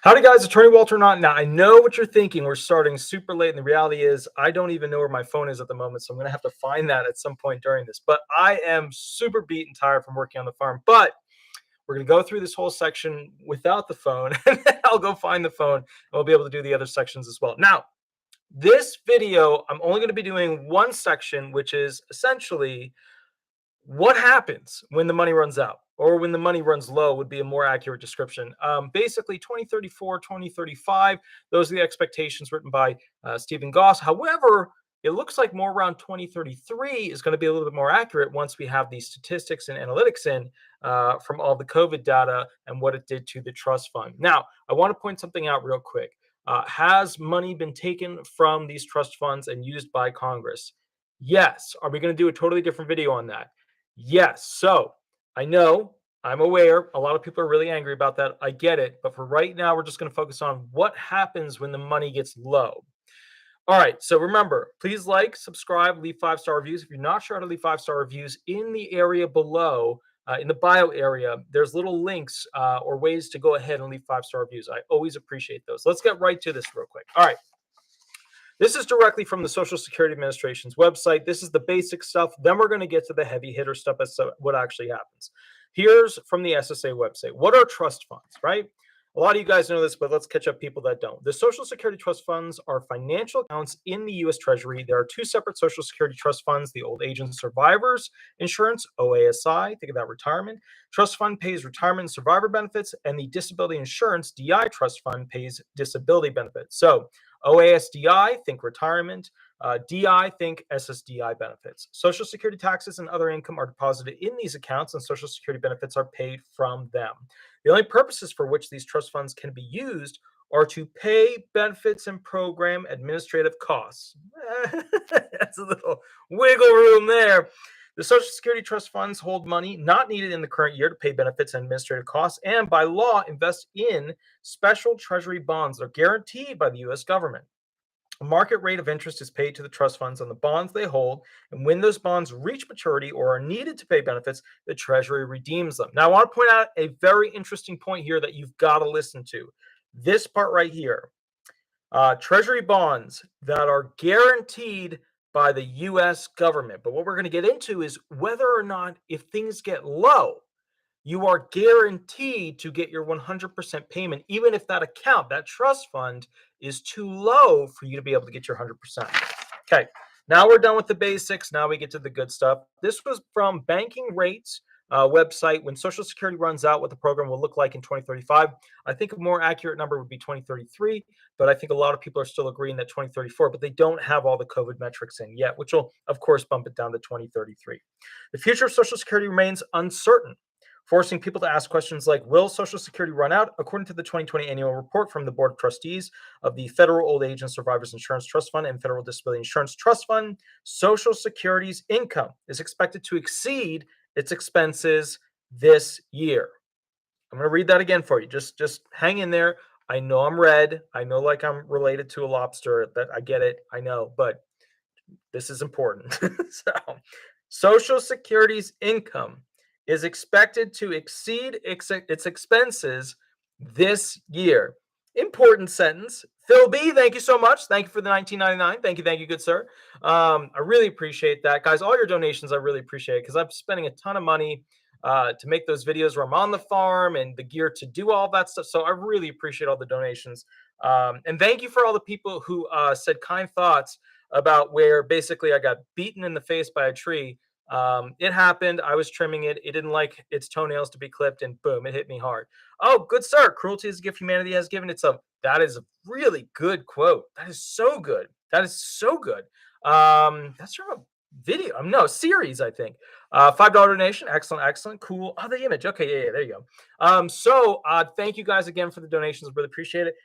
Howdy, guys. Attorney Walter Hnot. Now, I know what you're thinking. We're starting super late, and the reality is I don't even know where my phone is at the moment, so I'm going to have to find that at some point during this. But I am super beat and tired from working on the farm. But we're going to go through this whole section without the phone, and then I'll go find the phone, and we'll be able to do the other sections as well. Now, this video, I'm only going to be doing one section, which is essentially what happens when the money runs out or when the money runs low would be a more accurate description. Basically 2034, 2035, those are the expectations written by Stephen Goss. However, it looks like more around 2033 is going to be a little bit more accurate once we have these statistics and analytics in from all the COVID data and what it did to the trust fund. Now, I want to point something out real quick. Has money been taken from these trust funds and used by Congress? Yes. Are we going to do a totally different video on that? Yes. So I know, I'm aware, a lot of people are really angry about that. I get it. But for right now, we're just going to focus on what happens when the money gets low. All right. So remember, please like, subscribe, leave 5-star reviews. If you're not sure how to leave 5-star reviews, in the area below, in the bio area, there's little links or ways to go ahead and leave 5-star reviews. I always appreciate those. Let's get right to this real quick. All right. This is directly from the Social Security Administration's website. This is the basic stuff. Then we're going to get to the heavy hitter stuff as to what actually happens. Here's from the SSA website. What are trust funds, right? A lot of you guys know this, but let's catch up people that don't. The Social Security trust funds are financial accounts in the U.S. Treasury. There are two separate Social Security trust funds, the Old Age and Survivors Insurance, OASI, think of that retirement. Trust fund pays retirement and survivor benefits, and the Disability Insurance, DI trust fund pays disability benefits. So OASDI, think retirement. DI, think SSDI benefits. Social Security taxes and other income are deposited in these accounts, and Social Security benefits are paid from them. The only purposes for which these trust funds can be used are to pay benefits and program administrative costs. That's a little wiggle room there. The Social Security trust funds hold money not needed in the current year to pay benefits and administrative costs, and by law invest in special treasury bonds that are guaranteed by the U.S. government. A market rate of interest is paid to the trust funds on the bonds they hold, and when those bonds reach maturity or are needed to pay benefits, the Treasury redeems them. Now, I want to point out a very interesting point here that you've got to listen to. This part right here. Treasury bonds that are guaranteed by the U.S. government. But what we're going to get into is whether or not, if things get low, you are guaranteed to get your 100% payment, even if that account, that trust fund, is too low for you to be able to get your 100%. Okay, now we're done with the basics. Now we get to the good stuff. This was from Banking Rates website. When Social Security runs out, what the program will look like in 2035. I think a more accurate number would be 2033, but I think a lot of people are still agreeing that 2034, but they don't have all the COVID metrics in yet, which will, of course, bump it down to 2033. The future of Social Security remains uncertain, forcing people to ask questions like, will Social Security run out? According to the 2020 annual report from the Board of Trustees of the Federal Old Age and Survivors Insurance Trust Fund and Federal Disability Insurance Trust Fund, Social Security's income is expected to exceed its expenses this year. I'm going to read that again for you. Just hang in there. I know I'm red. I know like I'm related to a lobster. That I get it. I know, but this is important. So, Social Security's income is expected to exceed its expenses this year. Important sentence. Phil B, thank you so much. Thank you for the $19.99. Thank you, good sir. I really appreciate that. Guys, all your donations, I really appreciate it because I'm spending a ton of money to make those videos where I'm on the farm and the gear to do all that stuff. So I really appreciate all the donations. And thank you for all the people who said kind thoughts about where basically I got beaten in the face by a tree. It happened. I was trimming it. It didn't like its toenails to be clipped, and boom, it hit me hard. Oh, good sir. Cruelty is a gift humanity has given itself. That is a really good quote. That is so good. That is so good. That's from a video. No, series, I think. $5 donation. Excellent. Cool. Oh, the image. Okay, yeah, there you go. So thank you guys again for the donations. Really appreciate it.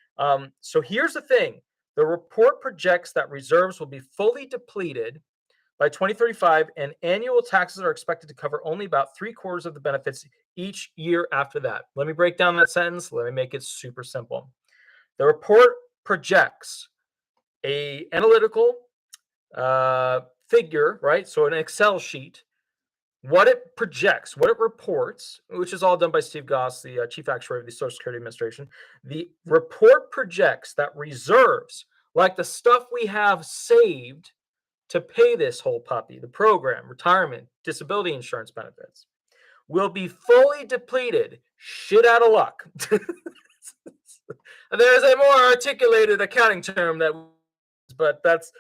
So here's the thing. The report projects that reserves will be fully depleted by 2035, and annual taxes are expected to cover only about 3/4 of the benefits each year after that. Let me break down that sentence. Let me make it super simple. The report projects a analytical figure, right? So an Excel sheet what it projects, what it reports, which is all done by Steve Goss, the chief actuary of the Social Security Administration. The report projects that reserves, like the stuff we have saved to pay this whole puppy, the program, retirement, disability insurance benefits, will be fully depleted. Shit out of luck. There's a more articulated accounting term that, but that's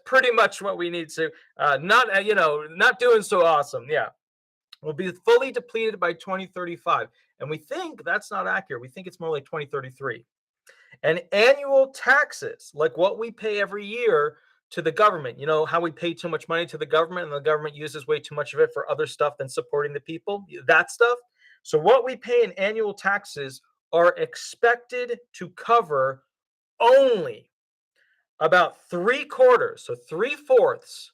pretty much what we need to. Not doing so awesome. Yeah, will be fully depleted by 2035, and we think that's not accurate. We think it's more like 2033. And annual taxes, like what we pay every year to the government, you know, how we pay too much money to the government and the government uses way too much of it for other stuff than supporting the people, that stuff. So, what we pay in annual taxes are expected to cover only about 3/4, so 3/4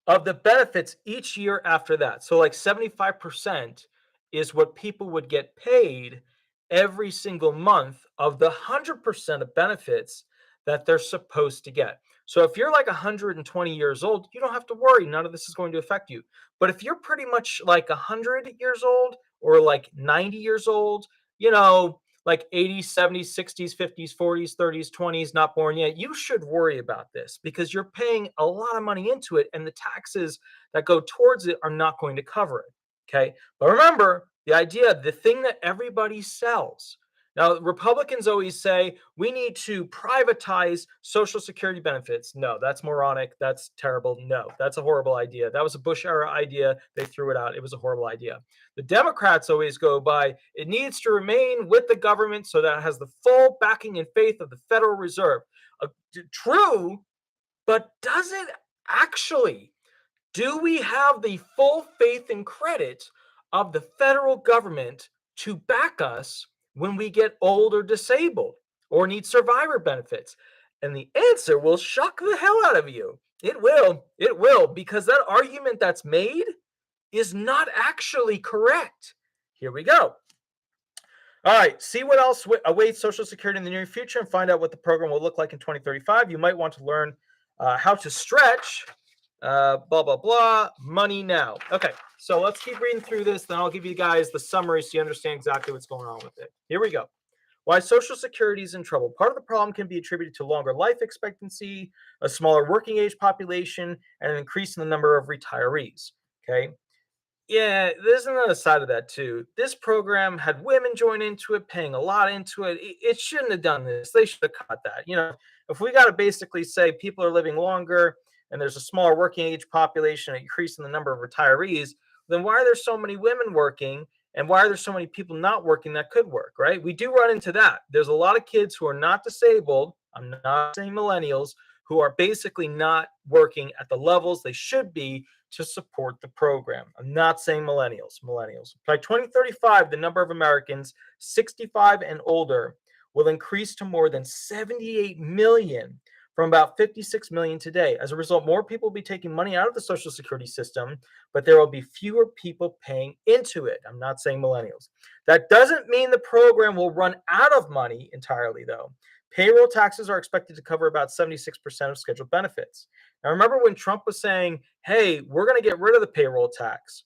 of the benefits each year after that. So, like 75% is what people would get paid every single month of the 100% of benefits that they're supposed to get. So, if you're like 120 years old, you don't have to worry. None of this is going to affect you. But if you're pretty much like 100 years old or like 90 years old, you know, like 80s, 70s, 60s, 50s, 40s, 30s, 20s, not born yet, you should worry about this because you're paying a lot of money into it and the taxes that go towards it are not going to cover it. Okay. But remember the idea, the thing that everybody sells. Now, Republicans always say we need to privatize Social Security benefits. No, that's moronic. That's terrible. No, that's a horrible idea. That was a Bush era idea. They threw it out. It was a horrible idea. The Democrats always go by it needs to remain with the government so that it has the full backing and faith of the Federal Reserve. True, but does it actually? Do we have the full faith and credit of the federal government to back us when we get old or disabled or need survivor benefits? And the answer will shock the hell out of you. It will. It will, because that argument that's made is not actually correct. Here we go. All right, see what else awaits Social Security in the near future and find out what the program will look like in 2035. You might want to learn how to stretch, blah, blah, blah, money now. Okay, so let's keep reading through this. Then I'll give you guys the summary so you understand exactly what's going on with it. Here we go. Why Social Security is in trouble. Part of the problem can be attributed to longer life expectancy, a smaller working age population, and an increase in the number of retirees. Okay. Yeah, there's another side of that too. This program had women join into it, paying a lot into it. It shouldn't have done this. They should have cut that. You know, if we got to basically say people are living longer and there's a smaller working age population, an increase in the number of retirees, then why are there so many women working and why are there so many people not working that could work, right? We do run into that. There's a lot of kids who are not disabled. I'm not saying millennials who are basically not working at the levels they should be to support the program. I'm not saying millennials. By 2035, the number of Americans 65 and older will increase to more than 78 million from about 56 million today. As a result, more people will be taking money out of the Social Security system, but there will be fewer people paying into it. I'm not saying millennials. That doesn't mean the program will run out of money entirely, though. Payroll taxes are expected to cover about 76% of scheduled benefits. Now, remember when Trump was saying, hey, we're going to get rid of the payroll tax?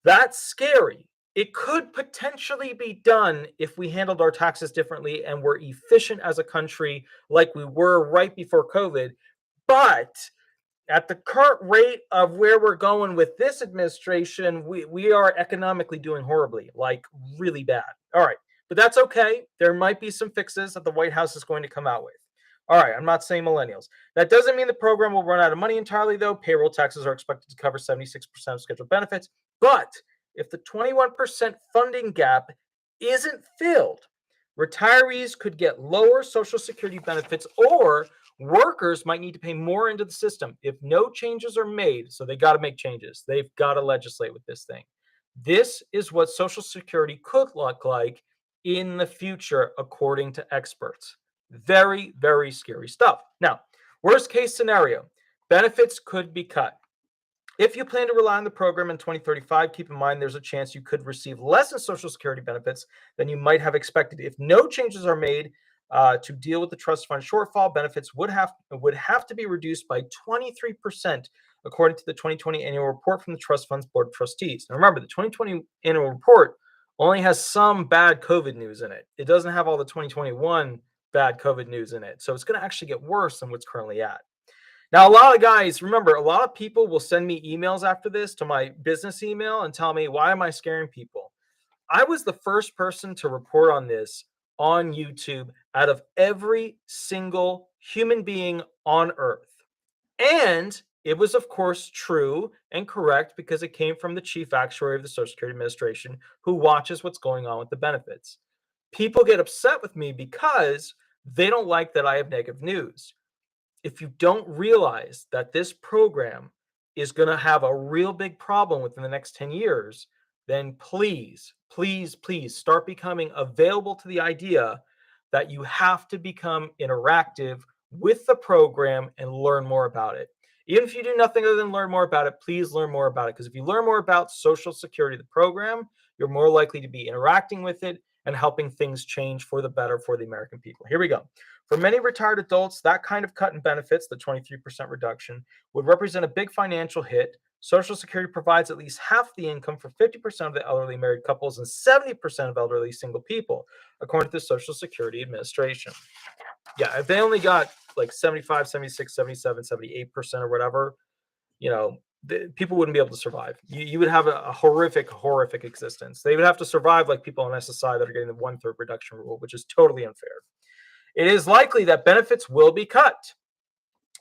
That's scary. It could potentially be done if we handled our taxes differently and were efficient as a country like we were right before COVID. But at the current rate of where we're going with this administration, we are economically doing horribly, like really bad. All right. But that's okay. There might be some fixes that the White House is going to come out with. All right, I'm not saying millennials. That doesn't mean the program will run out of money entirely, though. Payroll taxes are expected to cover 76% of scheduled benefits. But if the 21% funding gap isn't filled, retirees could get lower Social Security benefits or workers might need to pay more into the system if no changes are made. So they got to make changes. They've got to legislate with this thing. This is what Social Security could look like in the future, according to experts. Very, very scary stuff. Now, worst case scenario, benefits could be cut. If you plan to rely on the program in 2035, keep in mind there's a chance you could receive less in Social Security benefits than you might have expected. If no changes are made to deal with the trust fund shortfall, benefits would have to be reduced by 23% according to the 2020 annual report from the Trust Fund's Board of Trustees. Now remember, the 2020 annual report only has some bad COVID news in it. It doesn't have all the 2021 bad COVID news in it. So it's going to actually get worse than what's currently at. Now, a lot of guys, remember, a lot of people will send me emails after this to my business email and tell me, why am I scaring people? I was the first person to report on this on YouTube out of every single human being on earth. And it was, of course, true and correct because it came from the chief actuary of the Social Security Administration who watches what's going on with the benefits. People get upset with me because they don't like that I have negative news. If you don't realize that this program is going to have a real big problem within the next 10 years, then please, please, please start becoming available to the idea that you have to become interactive with the program and learn more about it. Even if you do nothing other than learn more about it, please learn more about it. Because if you learn more about Social Security, the program, you're more likely to be interacting with it and helping things change for the better for the American people. Here we go. For many retired adults, that kind of cut in benefits, the 23% reduction, would represent a big financial hit. Social Security provides at least half the income for 50% of the elderly married couples and 70% of elderly single people, according to the Social Security Administration. Yeah, if they only got like 75, 76, 77, 78% or whatever, people wouldn't be able to survive. You would have a horrific existence. They would have to survive like people on SSI that are getting the 1/3 reduction rule, which is totally unfair. It is likely that benefits will be cut.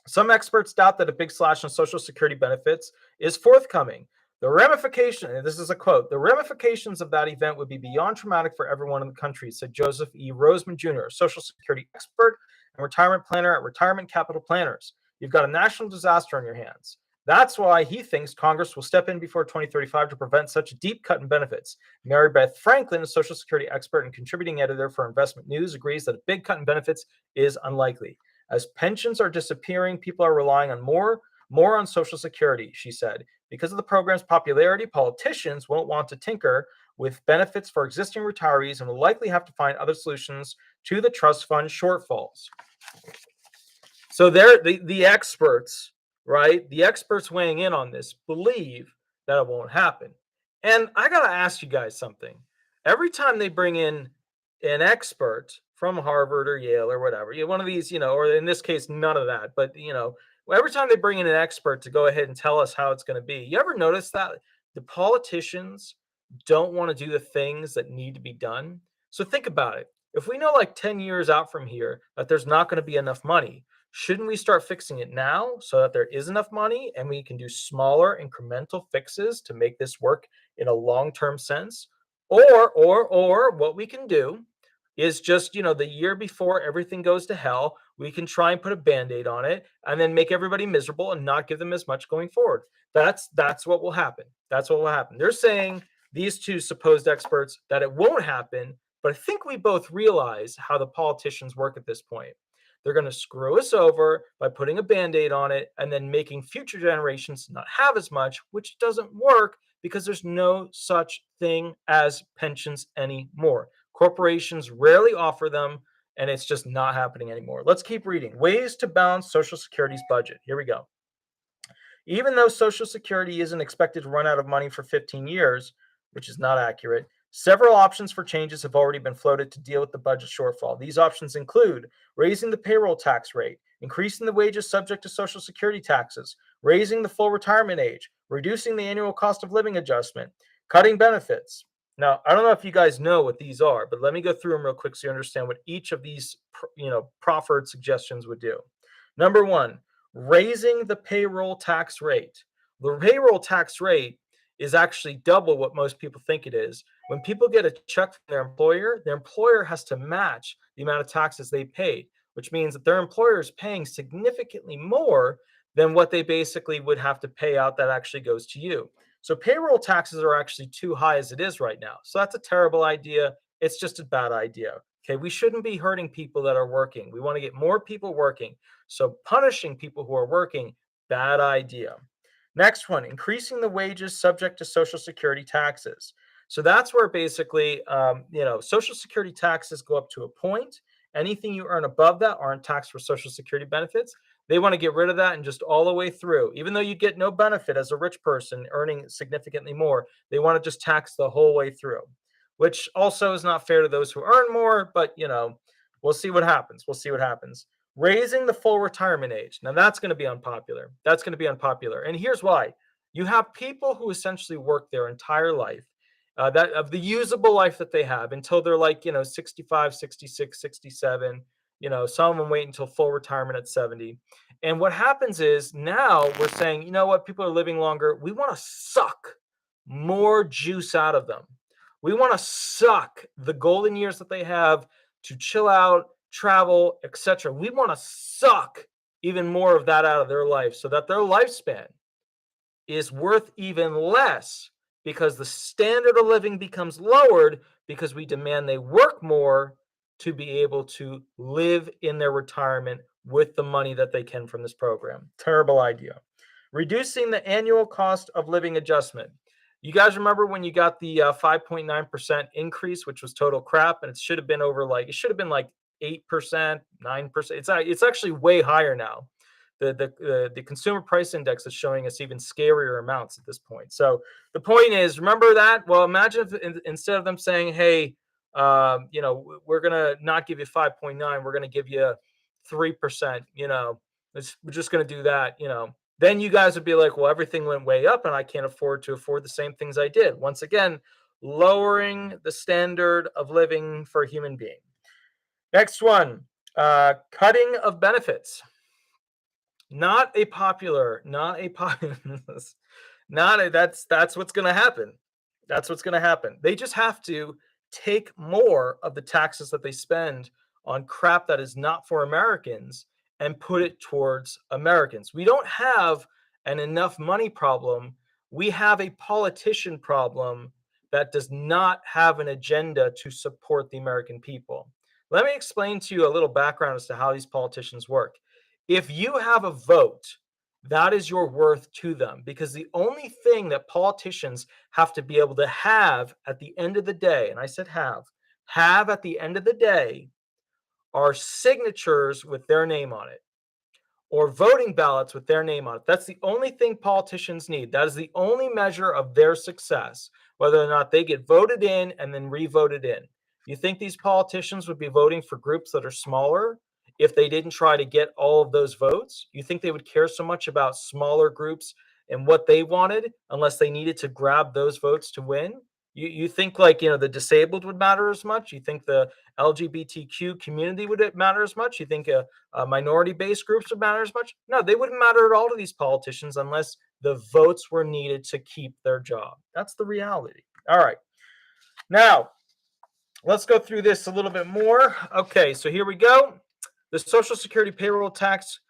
Some experts doubt that a big slash on Social Security benefits is forthcoming. The ramification, and this is a quote, the ramifications of that event would be beyond traumatic for everyone in the country, said Joseph E. Roseman Jr., a Social Security expert and retirement planner at Retirement Capital Planners. You've got a national disaster on your hands. That's why he thinks Congress will step in before 2035 to prevent such a deep cut in benefits. Mary Beth Franklin, a Social Security expert and contributing editor for Investment News, agrees that a big cut in benefits is unlikely. As pensions are disappearing, people are relying on more on Social Security, she said. Because of the program's popularity, politicians won't want to tinker with benefits for existing retirees and will likely have to find other solutions to the trust fund shortfalls. So the experts, right? The experts weighing in on this believe that it won't happen. And I got to ask you guys something. Every time they bring in an expert from Harvard or Yale or whatever, one of these, or in this case, none of that, but, every time they bring in an expert to go ahead and tell us how it's going to be, you ever notice that the politicians don't want to do the things that need to be done? So think about it. If we know like 10 years out from here that there's not going to be enough money, shouldn't we start fixing it now so that there is enough money and we can do smaller incremental fixes to make this work in a long-term sense? Or what we can do is just, the year before everything goes to hell, we can try and put a Band-Aid on it and then make everybody miserable and not give them as much going forward. That's what will happen. That's what will happen. They're saying, these two supposed experts, that it won't happen, but I think we both realize how the politicians work at this point. They're going to screw us over by putting a Band-Aid on it and then making future generations not have as much, which doesn't work because there's no such thing as pensions anymore. Corporations rarely offer them, and it's just not happening anymore. Let's keep reading. Ways to balance Social Security's budget. Here we go. Even though Social Security isn't expected to run out of money for 15 years, which is not accurate, several options for changes have already been floated to deal with the budget shortfall. These options include raising the payroll tax rate, increasing the wages subject to Social Security taxes, raising the full retirement age, reducing the annual cost of living adjustment, cutting benefits. Now, I don't know if you guys know what these are, but let me go through them real quick so you understand what each of these, proffered suggestions would do. Number one, raising the payroll tax rate. The payroll tax rate is actually double what most people think it is. When people get a check from their employer has to match the amount of taxes they paid, which means that their employer is paying significantly more than what they basically would have to pay out that actually goes to you. So payroll taxes are actually too high as it is right now. So that's a terrible idea. It's just a bad idea. Okay, we shouldn't be hurting people that are working. We want to get more people working. So punishing people who are working, bad idea. Next one, increasing the wages subject to Social Security taxes. So that's where basically, Social Security taxes go up to a point. Anything you earn above that aren't taxed for Social Security benefits. They want to get rid of that and just all the way through. Even though you get no benefit as a rich person earning significantly more, they want to just tax the whole way through, which also is not fair to those who earn more, but we'll see what happens. We'll see what happens. Raising the full retirement age. Now that's going to be unpopular. That's going to be unpopular. And here's why. You have people who essentially work their entire life, that of the usable life that they have until they're like, 65, 66, 67. Some of them wait until full retirement at 70. And what happens is now we're saying, you know what, people are living longer. We want to suck more juice out of them. We want to suck the golden years that they have to chill out, travel, etc. We want to suck even more of that out of their life so that their lifespan is worth even less, because the standard of living becomes lowered because we demand they work more to be able to live in their retirement with the money that they can from this program. Terrible idea. Reducing the annual cost of living adjustment. You guys remember when you got the 5.9% increase, which was total crap, and it should have been like 8%, 9%. It's actually way higher now. The consumer price index is showing us even scarier amounts at this point. So the point is, remember that? Well, imagine if instead of them saying, hey, we're going to not give you 5.9, we're going to give you 3%, we're just going to do that, then you guys would be like, well, everything went way up and I can't afford the same things I did. Once again, lowering the standard of living for a human being. Next one, cutting of benefits. That's what's going to happen. That's what's going to happen. They just have to take more of the taxes that they spend on crap that is not for Americans and put it towards Americans. We don't have an enough money problem. We have a politician problem that does not have an agenda to support the American people. Let me explain to you a little background as to how these politicians work. If you have a vote, that is your worth to them, because the only thing that politicians have to be able to have at the end of the day, and I said have at the end of the day, are signatures with their name on it or voting ballots with their name on it. That's the only thing politicians need. That is the only measure of their success, whether or not they get voted in and then re-voted in. You think these politicians would be voting for groups that are smaller if they didn't try to get all of those votes? You think they would care so much about smaller groups and what they wanted unless they needed to grab those votes to win? You think the disabled would matter as much? You think the LGBTQ community would matter as much? You think minority-based groups would matter as much? No, they wouldn't matter at all to these politicians unless the votes were needed to keep their job. That's the reality. All right. Now, let's go through this a little bit more. Okay, so here we go. The Social Security payroll tax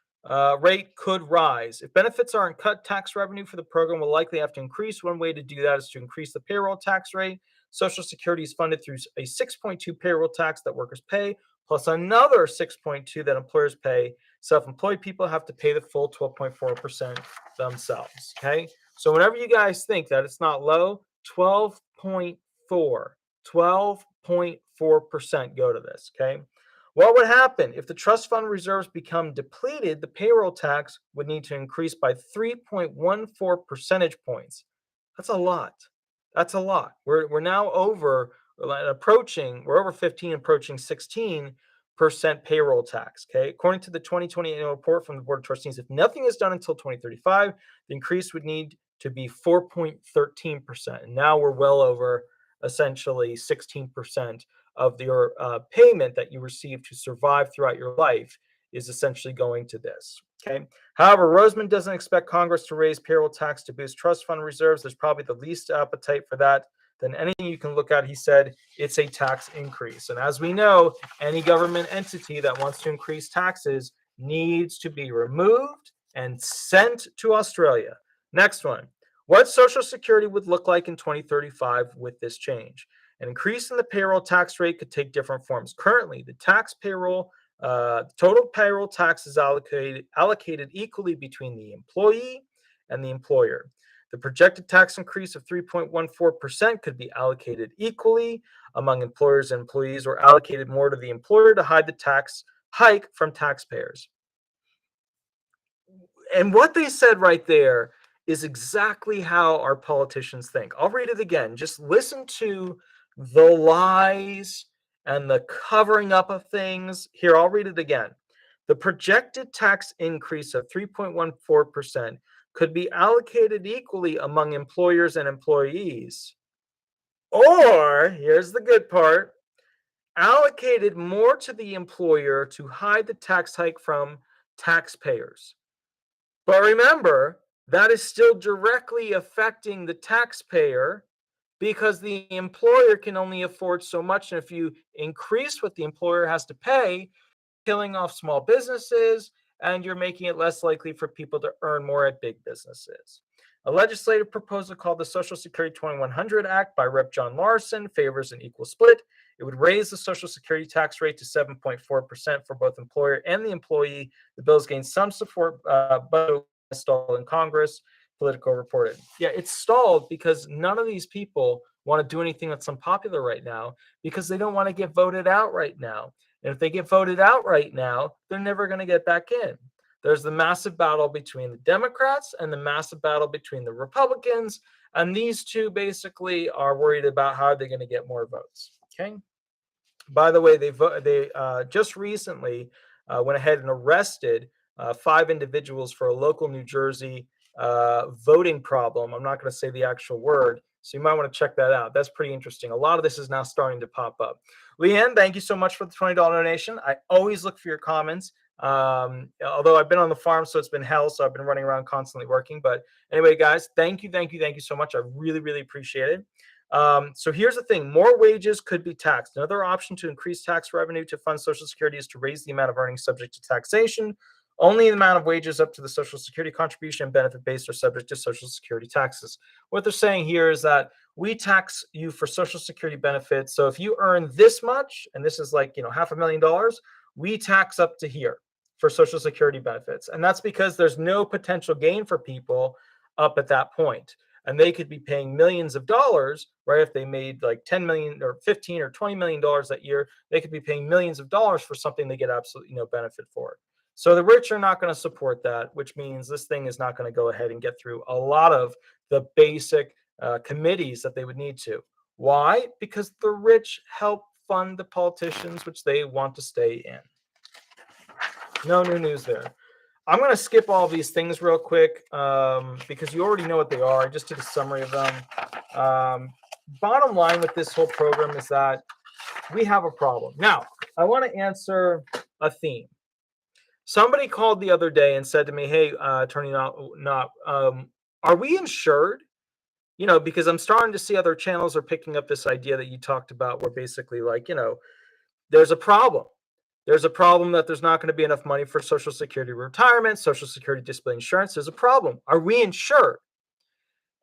rate could rise. If benefits aren't cut, tax revenue for the program will likely have to increase. One way to do that is to increase the payroll tax rate. Social Security is funded through a 6.2 payroll tax that workers pay, plus another 6.2 that employers pay. Self-employed people have to pay the full 12.4% themselves. Okay, so whenever you guys think that it's not low, 12.4% go to this. Okay. What would happen if the trust fund reserves become depleted? The payroll tax would need to increase by 3.14 percentage points. That's a lot. That's a lot. We're now over 15, approaching 16% payroll tax. Okay. According to the 2020 annual report from the Board of Trustees, if nothing is done until 2035, the increase would need to be 4.13%. And now we're well over essentially 16% of your payment that you receive to survive throughout your life is essentially going to this. Okay. However, Roseman doesn't expect Congress to raise payroll tax to boost trust fund reserves. There's probably the least appetite for that than anything you can look at. He said it's a tax increase. And as we know, any government entity that wants to increase taxes needs to be removed and sent to Australia. Next one. What Social Security would look like in 2035 with this change. An increase in the payroll tax rate could take different forms. Currently, the total payroll tax is allocated equally between the employee and the employer. The projected tax increase of 3.14% could be allocated equally among employers and employees, or allocated more to the employer to hide the tax hike from taxpayers. And what they said right there is exactly how our politicians think. I'll read it again. Just listen to the lies and the covering up of things. Here, I'll read it again. The projected tax increase of 3.14% could be allocated equally among employers and employees. Or, here's the good part, allocated more to the employer to hide the tax hike from taxpayers. But remember, that is still directly affecting the taxpayer because the employer can only afford so much. And if you increase what the employer has to pay, killing off small businesses, and you're making it less likely for people to earn more at big businesses. A legislative proposal called the Social Security 2100 Act by Rep. John Larson favors an equal split. It would raise the Social Security tax rate to 7.4% for both employer and the employee. The bill has gained some support, but stalled in Congress. Politico reported. Yeah, it's stalled because none of these people want to do anything that's unpopular right now because they don't want to get voted out right now. And if they get voted out right now, they're never going to get back in. There's the massive battle between the Democrats and the massive battle between the Republicans. And these two basically are worried about how they're going to get more votes. Okay. By the way, they just recently went ahead and arrested 5 individuals for a local New Jersey voting problem. I'm not going to say the actual word, so you might want to check that out. That's pretty interesting. A lot of this is now starting to pop up. Leanne, thank you so much for the $20 donation. I always look for your comments. Although I've been on the farm, so it's been hell, so I've been running around constantly working. But anyway, guys, thank you so much. I really, really appreciate it. So here's the thing. More wages could be taxed. Another option to increase tax revenue to fund Social Security is to raise the amount of earnings subject to taxation. Only the amount of wages up to the Social Security contribution and benefit base are subject to Social Security taxes. What they're saying here is that we tax you for Social Security benefits. So if you earn this much, and this is like, $500,000, we tax up to here for Social Security benefits. And that's because there's no potential gain for people up at that point. And they could be paying millions of dollars, right? If they made like 10 million or 15 or $20 million that year, they could be paying millions of dollars for something they get absolutely no benefit for. So the rich are not going to support that, which means this thing is not going to go ahead and get through a lot of the basic committees that they would need to. Why? Because the rich help fund the politicians, which they want to stay in. No new news there. I'm going to skip all these things real quick because you already know what they are. I just did a summary of them. Bottom line with this whole program is that we have a problem. Now, I want to answer a theme. Somebody called the other day and said to me, hey, Attorney Hnot, are we insured? Because I'm starting to see other channels are picking up this idea that you talked about where basically there's a problem. There's a problem that there's not going to be enough money for Social Security retirement, Social Security disability insurance. There's a problem. Are we insured?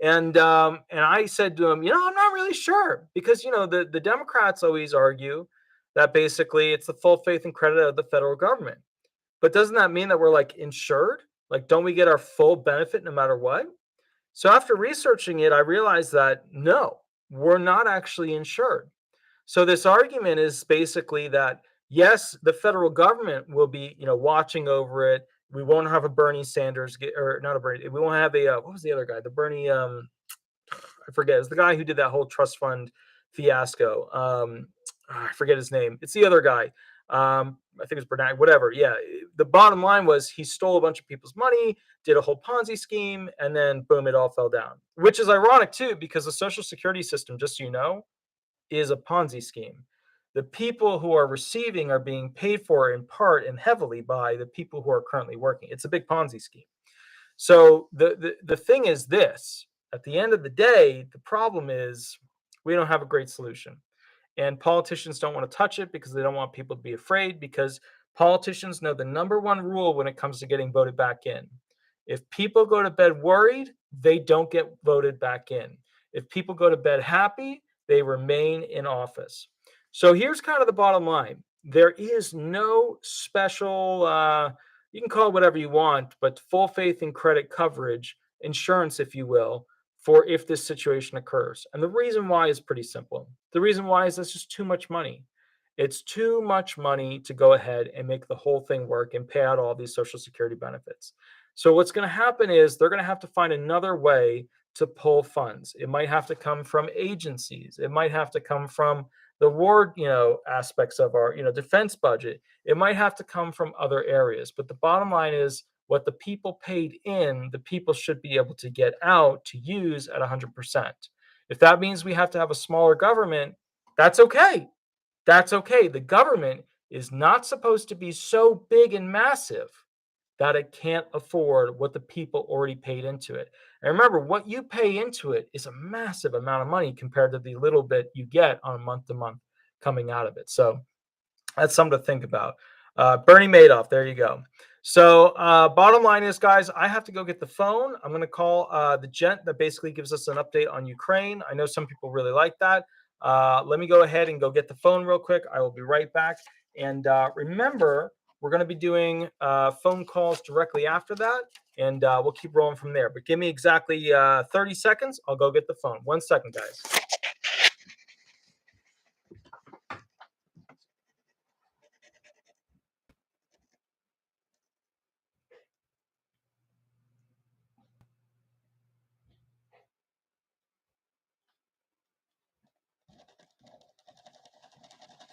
And I said to him, I'm not really sure because, the Democrats always argue that basically it's the full faith and credit of the federal government. But doesn't that mean that we're insured? Don't we get our full benefit no matter what? So after researching it, I realized that no, we're not actually insured. So this argument is basically that yes, the federal government will be, watching over it. We won't have a Bernie Sanders or not a Bernie. We won't have a what was the other guy? The Bernie I forget. It's the guy who did that whole trust fund fiasco. I forget his name. It's the other guy. I think it's Bernard, whatever. Yeah. The bottom line was he stole a bunch of people's money, did a whole Ponzi scheme, and then boom, it all fell down. Which is ironic too, because the Social Security system, just so you know, is a Ponzi scheme. The people who are receiving are being paid for in part and heavily by the people who are currently working. It's a big Ponzi scheme. So the thing is this, at the end of the day, the problem is we don't have a great solution. And politicians don't want to touch it because they don't want people to be afraid, because politicians know the number one rule when it comes to getting voted back in. If people go to bed worried, they don't get voted back in. If people go to bed happy, they remain in office. So here's kind of the bottom line. There is no special, you can call it whatever you want, but full faith and credit coverage, insurance, if you will, for if this situation occurs. And the reason why is pretty simple. The reason why is that's just too much money. It's too much money to go ahead and make the whole thing work and pay out all these Social Security benefits. So what's going to happen is they're going to have to find another way to pull funds. It might have to come from agencies. It might have to come from the war, aspects of our, defense budget. It might have to come from other areas. But the bottom line is what the people paid in, the people should be able to get out to use at 100%. If that means we have to have a smaller government, that's okay. That's okay. The government is not supposed to be so big and massive that it can't afford what the people already paid into it. And remember, what you pay into it is a massive amount of money compared to the little bit you get on a month to month coming out of it. So that's something to think about. Bernie Madoff, there you go. So, bottom line is, guys, I have to go get the phone. I'm going to call the gent that basically gives us an update on Ukraine. I know some people really like that. Let me go ahead and go get the phone real quick. I will be right back. And remember, we're going to be doing phone calls directly after that, and we'll keep rolling from there. But give me exactly 30 seconds. I'll go get the phone. 1 second, guys.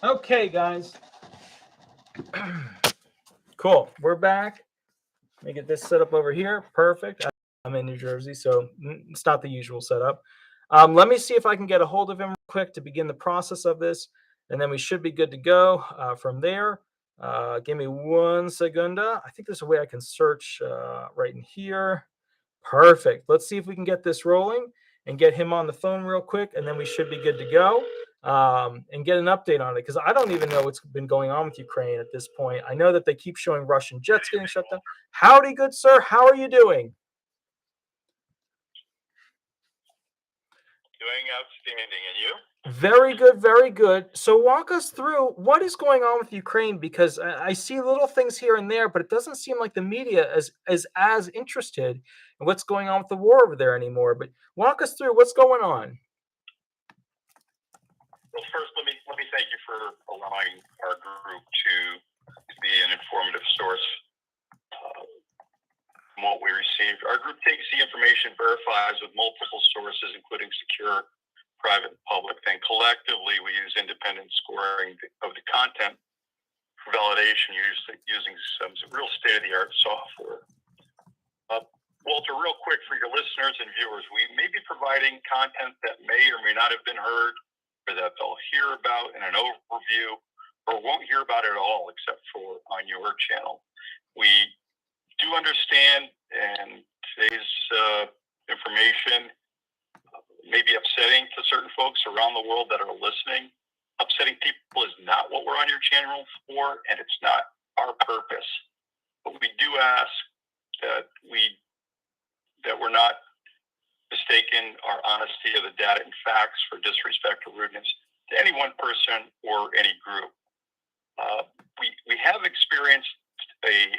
Okay, guys. Cool. We're back. Let me get this set up over here. Perfect. I'm in New Jersey, so it's not the usual setup. Let me see if I can get a hold of him real quick to begin the process of this, and then we should be good to go from there. Give me 1 second. I think there's a way I can search right in here. Perfect. Let's see if we can get this rolling and get him on the phone real quick, and then we should be good to go and get an update on it, because I don't even know what's been going on with Ukraine at this point. I know that they keep showing Russian jets getting shut down. Howdy, good sir. How are you doing? Doing outstanding. And you? Very good, very good. So walk us through what is going on with Ukraine, because I see little things here and there, but it doesn't seem like the media is as interested in what's going on with the war over there anymore. But walk us through what's going on. Well, first, let me thank you for allowing our group to be an informative source from what we received. Our group takes the information, verifies with multiple sources, including secure, private, and public. Then collectively, we use independent scoring of the content for validation using some real state-of-the-art software. Walter, real quick for your listeners and viewers, we may be providing content that may or may not have been heard, or that they'll hear about in an overview, or won't hear about it at all except for on your channel. We do understand, and today's information may be upsetting to certain folks around the world that are listening. Upsetting people is not what we're on your channel for, and it's not our purpose. But we do ask that we're not mistaken our honesty of the data and facts for disrespect or rudeness to any one person or any group. We have experienced a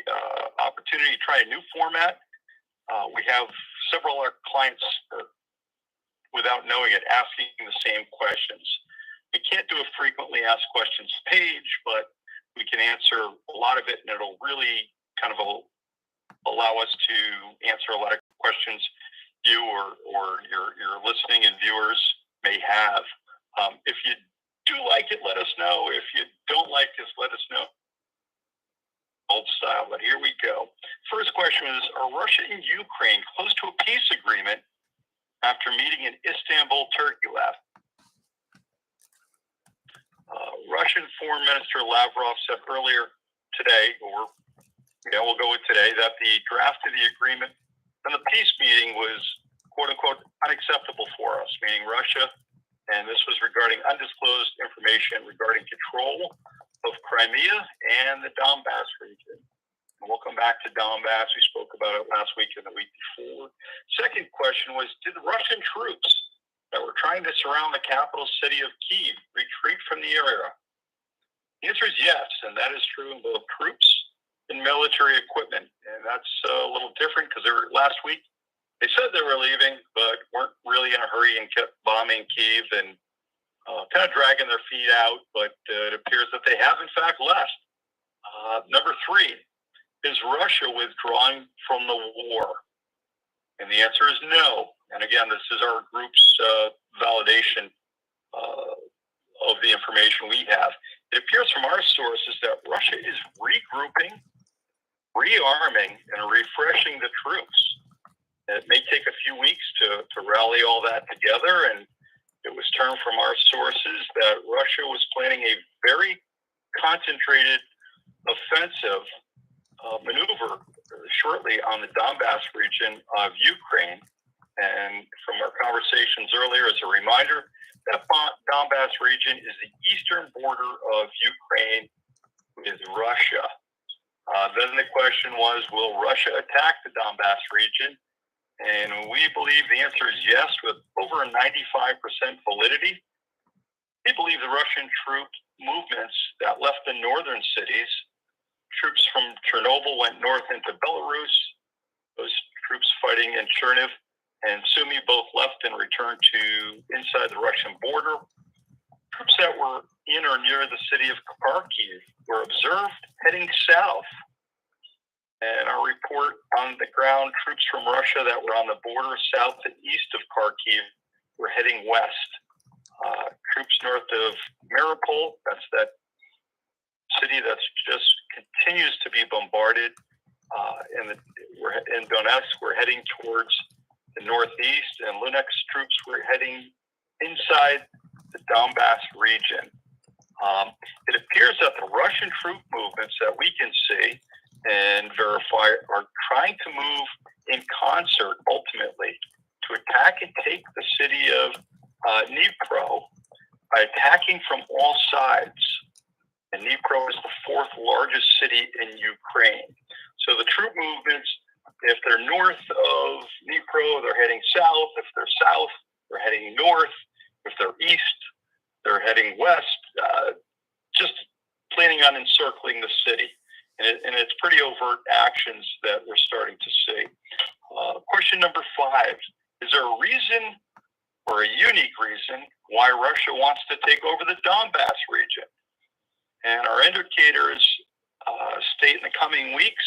opportunity to try a new format. We have several of our clients, without knowing it, asking the same questions. We can't do a frequently asked questions page, but we can answer a lot of it, and it'll really kind of allow us to answer a lot of questions you or your listening and viewers may have. If you do like it, let us know. If you don't like this, let us know. Old style, but here we go. First question is, are Russia and Ukraine close to a peace agreement after meeting in Istanbul, Turkey last? Russian Foreign Minister Lavrov said earlier today, or we'll go with today, that the draft of the agreement and the peace meeting was, quote unquote, unacceptable for us, meaning Russia, and this was regarding undisclosed information regarding control of Crimea and the Donbass region. And we'll come back to Donbass. We spoke about it last week and the week before. Second question was, did the Russian troops that were trying to surround the capital city of Kyiv retreat from the area? The answer is yes, and that is true in both troops and military equipment. And that's a little different because last week they said they were leaving, but weren't really in a hurry and kept bombing Kyiv and kind of dragging their feet out. But it appears that they have, in fact, left. Number three, Is Russia withdrawing from the war? And the answer is no. And again, this is our group's validation of the information we have. It appears from our sources that Russia is regrouping, rearming, and refreshing the troops. It may take a few weeks to rally all that together, and it was termed from our sources that Russia was planning a very concentrated offensive maneuver shortly on the Donbass region of Ukraine. And from our conversations earlier, as a reminder, that Donbass region is the eastern border of Ukraine with Russia. Then the question was, will Russia attack the Donbass region? And we believe the answer is yes, with over a 95% validity. We believe the Russian troop movements that left the northern cities, troops from Chernobyl went north into Belarus, those troops fighting in Cherniv and Sumy both left and returned to inside the Russian border. Troops that were in or near the city of Kharkiv were observed heading south. And our report on the ground, troops from Russia that were on the border south and east of Kharkiv were heading west. Troops north of Mariupol, that's that city that's just continues to be bombarded. In Donetsk, we're heading towards the northeast, and Lunek's troops were heading inside the Donbass region. It appears that the Russian troop movements that we can see and verify are trying to move in concert ultimately to attack and take the city of Dnipro by attacking from all sides. And Dnipro is the fourth largest city in Ukraine. So the troop movements, if they're north of Dnipro, they're heading south. If they're south, they're heading north. If they're east, they're heading west, just planning on encircling the city. And it's pretty overt actions that we're starting to see. Question number 5, is there a reason or a unique reason why Russia wants to take over the Donbass region? And our indicators state in the coming weeks,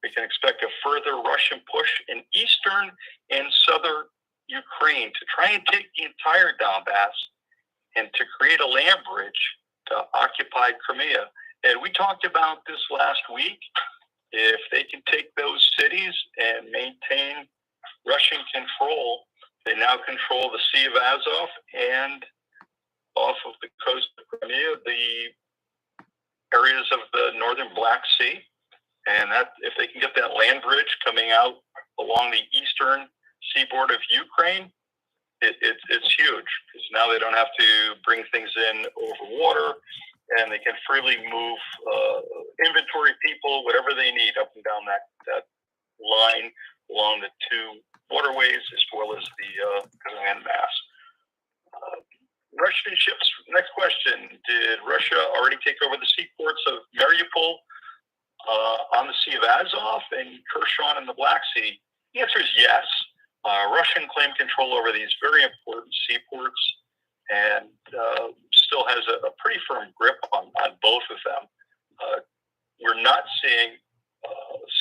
we can expect a further Russian push in eastern and southern Ukraine to try and take the entire Donbass and to create a land bridge to occupied Crimea. And we talked about this last week. If they can take those cities and maintain Russian control, they now control the Sea of Azov and off of the coast of Crimea, the areas of the northern Black Sea. And that, if they can get that land bridge coming out along the eastern seaboard of Ukraine, it's huge, because now they don't have to bring things in over water, and they can freely move inventory people, whatever they need, up and down that line along the two waterways as well as the land mass. Russian ships, next question. Did Russia already take over the seaports of Mariupol on the Sea of Azov and Kherson in the Black Sea? The answer is yes. Russian claimed control over these very important seaports and still has a pretty firm grip on both of them. We're not seeing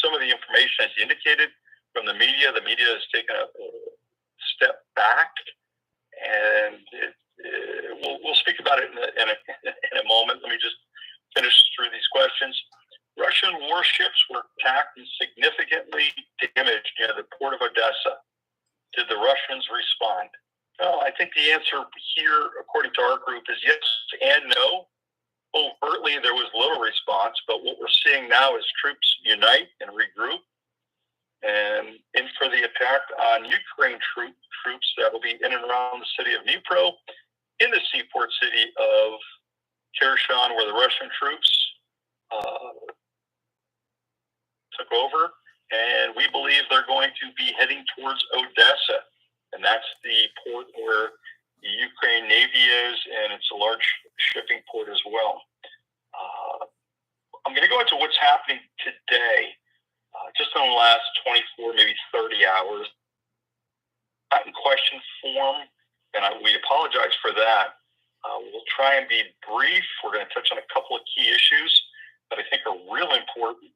some of the information as indicated from the media. The media has taken a step back, and we'll speak about it in a moment. Let me just finish through these questions. Russian warships were attacked and significantly damaged near the port of Odessa. Did the Russians respond? Well, I think the answer here, according to our group, is yes and no. Overtly, there was little response, but what we're seeing now is troops unite and regroup and in for the attack on Ukraine troops that will be in and around the city of Dnipro, in the seaport city of Kherson, where the Russian troops took over. And we believe they're going to be heading towards Odessa. And that's the port where the Ukraine Navy is, and it's a large shipping port as well. I'm going to go into what's happening today, just in the last 24, maybe 30 hours. Not in question form, and we apologize for that. We'll try and be brief. We're going to touch on a couple of key issues that I think are real important.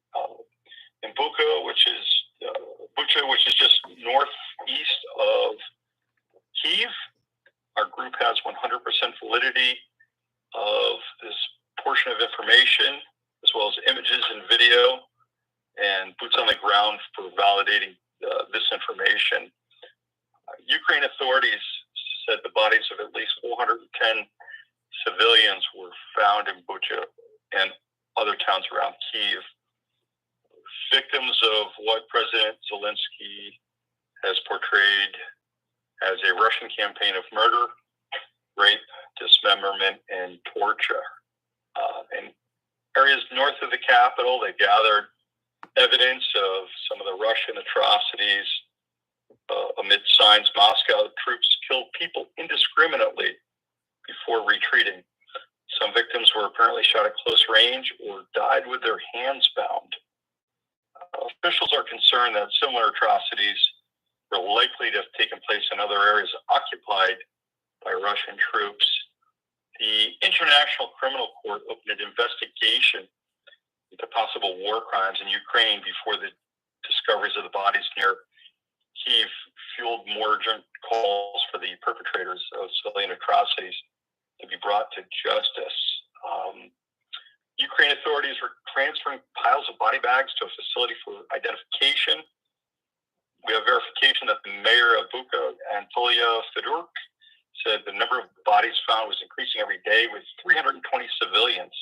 images and video and boots on the ground for validating this information. Ukraine authorities said the bodies of at least 410 civilians were found in Bucha and other towns around Kyiv. Victims of what President Zelensky has portrayed as a Russian campaign of murder, rape, dismemberment, and torture. In areas north of the capital, they gathered evidence of some of the Russian atrocities amid signs Moscow troops killed people indiscriminately before retreating. Some victims were apparently shot at close range or died with their hands bound. Officials are concerned that similar atrocities were likely to have taken place in other areas occupied by Russian troops. The International Criminal Court opened an investigation into possible war crimes in Ukraine before the discoveries of the bodies near Kyiv fueled more urgent calls for the perpetrators of civilian atrocities to be brought to justice. Ukraine authorities were transferring piles of body bags to a facility for identification. We have verification that the mayor of Bucha, Anatolia Fedoruk, said the number of bodies found was increasing every day, with 320 civilians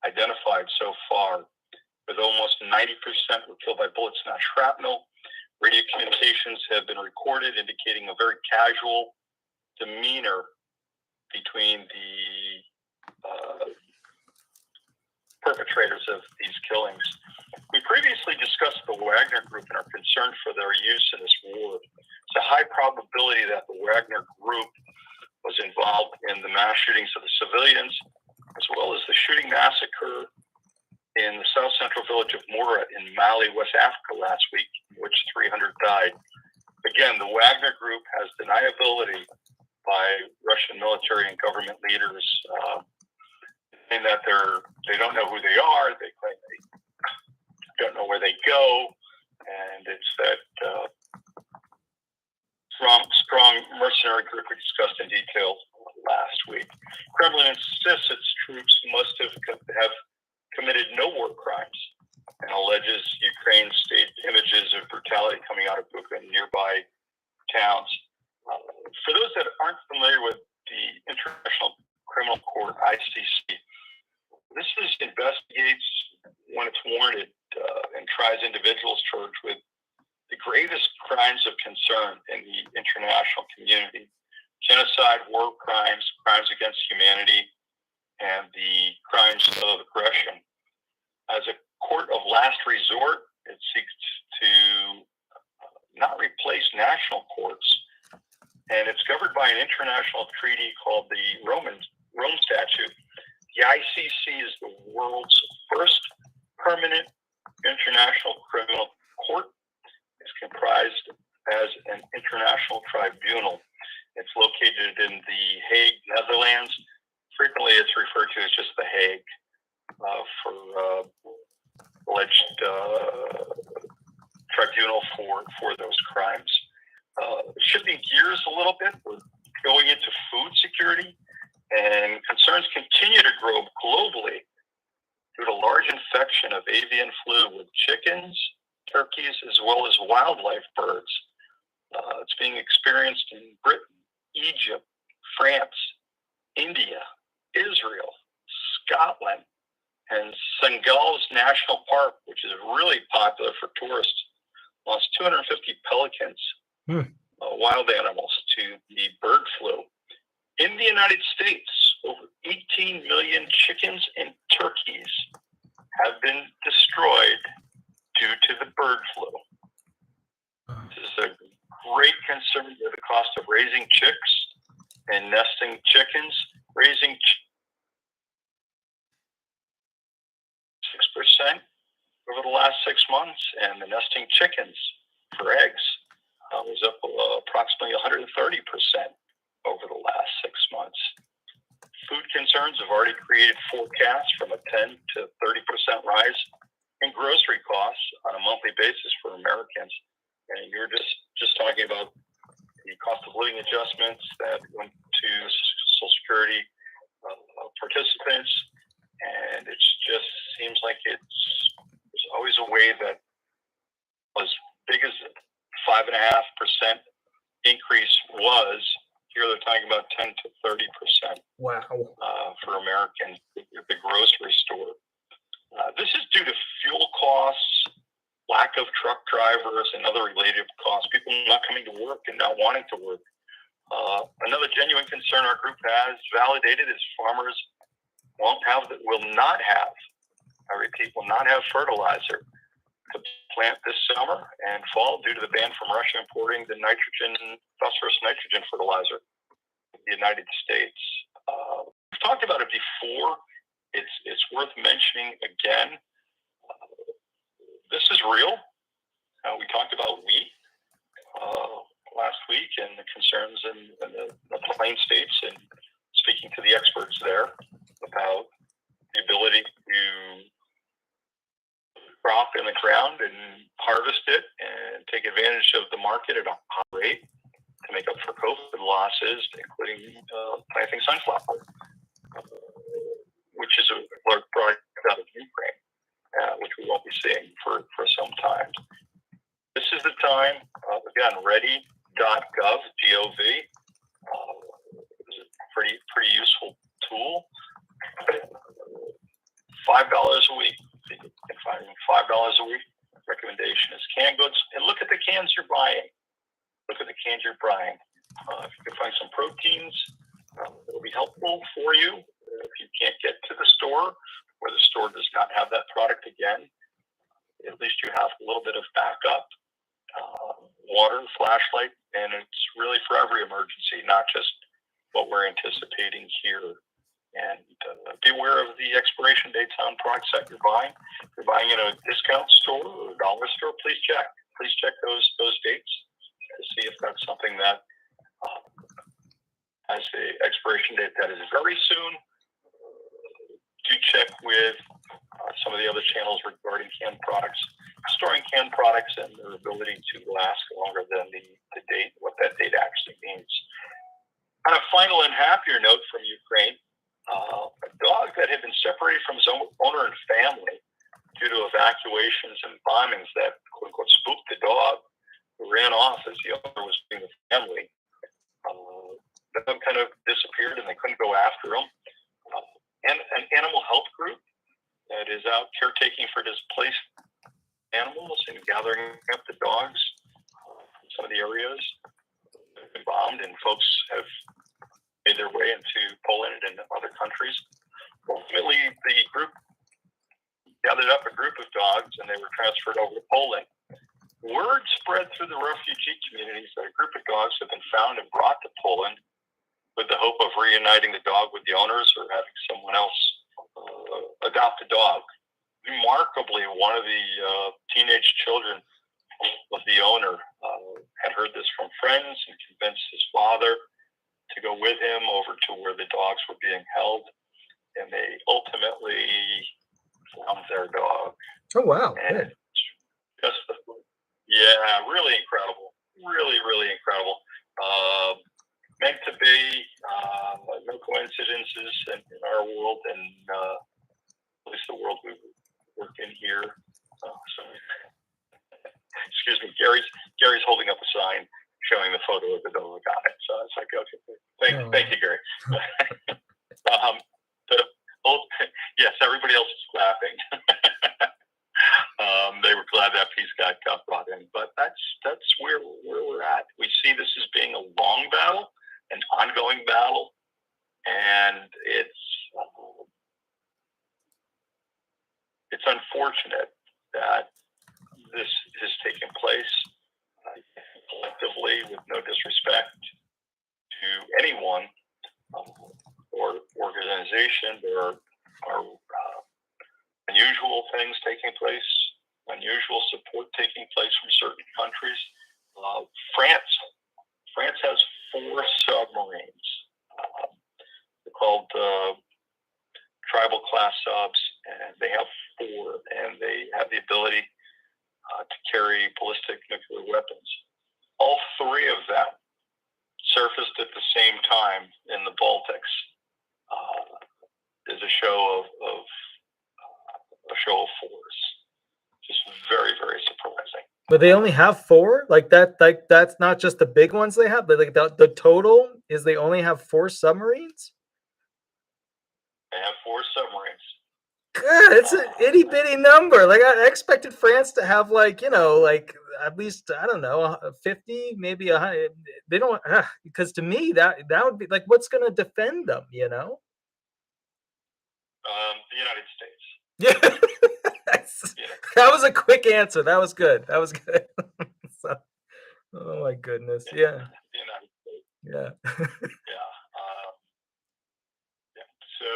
identified so far, with almost 90% were killed by bullets, not shrapnel. Radio communications have been recorded indicating a very casual demeanor between the perpetrators of these killings. We previously discussed the Wagner Group and are concerned for their use in this war. It's a high probability that the Wagner Group was involved in the mass shootings of the civilians, as well as the shooting massacre in the south central village of Mura in Mali, West Africa last week, in which 300 died. Again, the Wagner Group has deniability by Russian military and government leaders, saying that they don't know who they are, they claim they don't know where they go, and it's that strong mercenary group we discussed in detail last week. Kremlin insists its troops must have committed no war crimes and alleges Ukraine staged images of brutality coming out of Bucha and nearby towns. For those that aren't familiar with the International Criminal Court, ICC, this investigates when it's warranted and tries individuals charged with the gravest crimes of concern in the international community: genocide, war crimes, crimes against humanity, and the crimes of aggression. As a court of last resort, it seeks to not replace national courts, and it's governed by an international treaty called the Rome Statute. The ICC is the world's first permanent international criminal court. It's comprised as an international tribunal. It's located in the Hague, Netherlands. Frequently, it's referred to as just the Hague for alleged tribunal for those crimes. Shifting gears a little bit, we're going into food security, and concerns continue to grow globally due to large infection of avian flu with chickens, turkeys, as well as wildlife birds. It's being experienced in Britain, Egypt, France, India, Israel, Scotland, and Senegal's National Park, which is really popular for tourists, lost 250 pelicans, wild animals, to the bird flu. In the United States, over 18 million chickens and turkeys have been destroyed due to the bird flu. This is a great concern with the cost of raising chicks and nesting chickens. Raising 6% over the last 6 months, and the nesting chickens for eggs was up approximately 130% over the last 6 months. Food concerns have already created forecasts from a 10 to 30% rise in grocery costs on a monthly basis for Americans. And you're just talking about the cost of living adjustments that went to Social Security participants, and it just seems like it's always a way that as big as 5.5% increase was. Here they're talking about 10 to 30%. Wow. For Americans at the grocery store. This is due to fuel costs, lack of truck drivers, and other related costs. People not coming to work and not wanting to work. Another genuine concern our group has validated is farmers will not have, I repeat, will not have fertilizer to plant this summer and fall due to the ban from Russia importing the phosphorus nitrogen fertilizer in the United States. We've talked about it before. It's worth mentioning again. This is real. We talked about wheat last week and the concerns in the plain states, and speaking to the experts there about the ability to crop in the ground and harvest it and take advantage of the market at a high rate to make up for COVID losses, including planting sunflower, which is a large product out of Ukraine, which we won't be seeing for some time. This is the time, again, ready.gov, G-O-V, is a pretty useful tool. $5 a week. You can find $5 a week. Recommendation is canned goods. And look at the cans you're buying. If you can find some proteins, it'll be helpful for you. If you can't get to the store, or the store does not have that product again, at least you have a little bit of backup. Water, flashlight, and it's really for every emergency, not just what we're anticipating here. And be aware of the expiration dates on products that you're buying. If you're buying in a discount store or a dollar store, please check. Please check those dates to see if that's something that has an expiration date that is very soon. Do check with some of the other channels regarding canned products, storing canned products and their ability to last longer than the date, what that date actually means. On a final and happier note from Ukraine, a dog that had been separated from his owner and family due to evacuations and bombings that quote-unquote spooked the dog, who ran off as the owner was being the family. The dog kind of disappeared and they couldn't go after him. And an animal health group that is out caretaking for displaced animals and gathering up the dogs from some of the areas that have been bombed, and folks have made their way into Poland and other countries. Ultimately, the group gathered up a group of dogs and they were transferred over to Poland. Word spread through the refugee communities that a group of dogs have been found and brought to Poland with the hope of reuniting the dog with the owners or having someone else adopt a dog. Remarkably, one of the teenage children of the owner had heard this from friends and convinced his father to go with him over to where the dogs were being held, and they ultimately found their dog. Oh, wow. And just, really incredible. Really incredible. Meant to be, no coincidences in our world, and at least the world we work in here. Excuse me, Gary's holding up a sign showing the photo of the dog on it. So it's like, okay, thank you, Gary. Yes, everybody else is clapping. They were glad that piece got brought in, but that's where we're at. We see this as being a long battle, an ongoing battle, and it's unfortunate that this has taken place collectively, with no disrespect to anyone or organization. There are unusual things taking place, unusual support taking place from certain countries. France has 4 submarines. They're called tribal class subs, and they have 4, and they have the ability to carry ballistic nuclear weapons. All 3 of them surfaced at the same time in the Baltics. Is a show of force. But they only have 4? Like that's not just the big ones they have, but like the total is they only have 4 submarines? They have 4 submarines. God, it's an itty bitty number. Like I expected France to have like, like at least I don't know, 50, maybe 100. They don't because to me that would be like what's going to defend them, The United States. Yeah. That was a quick answer. That was good. That was good. So, oh my goodness. Yeah. The United States. Yeah. Yeah. Yeah. So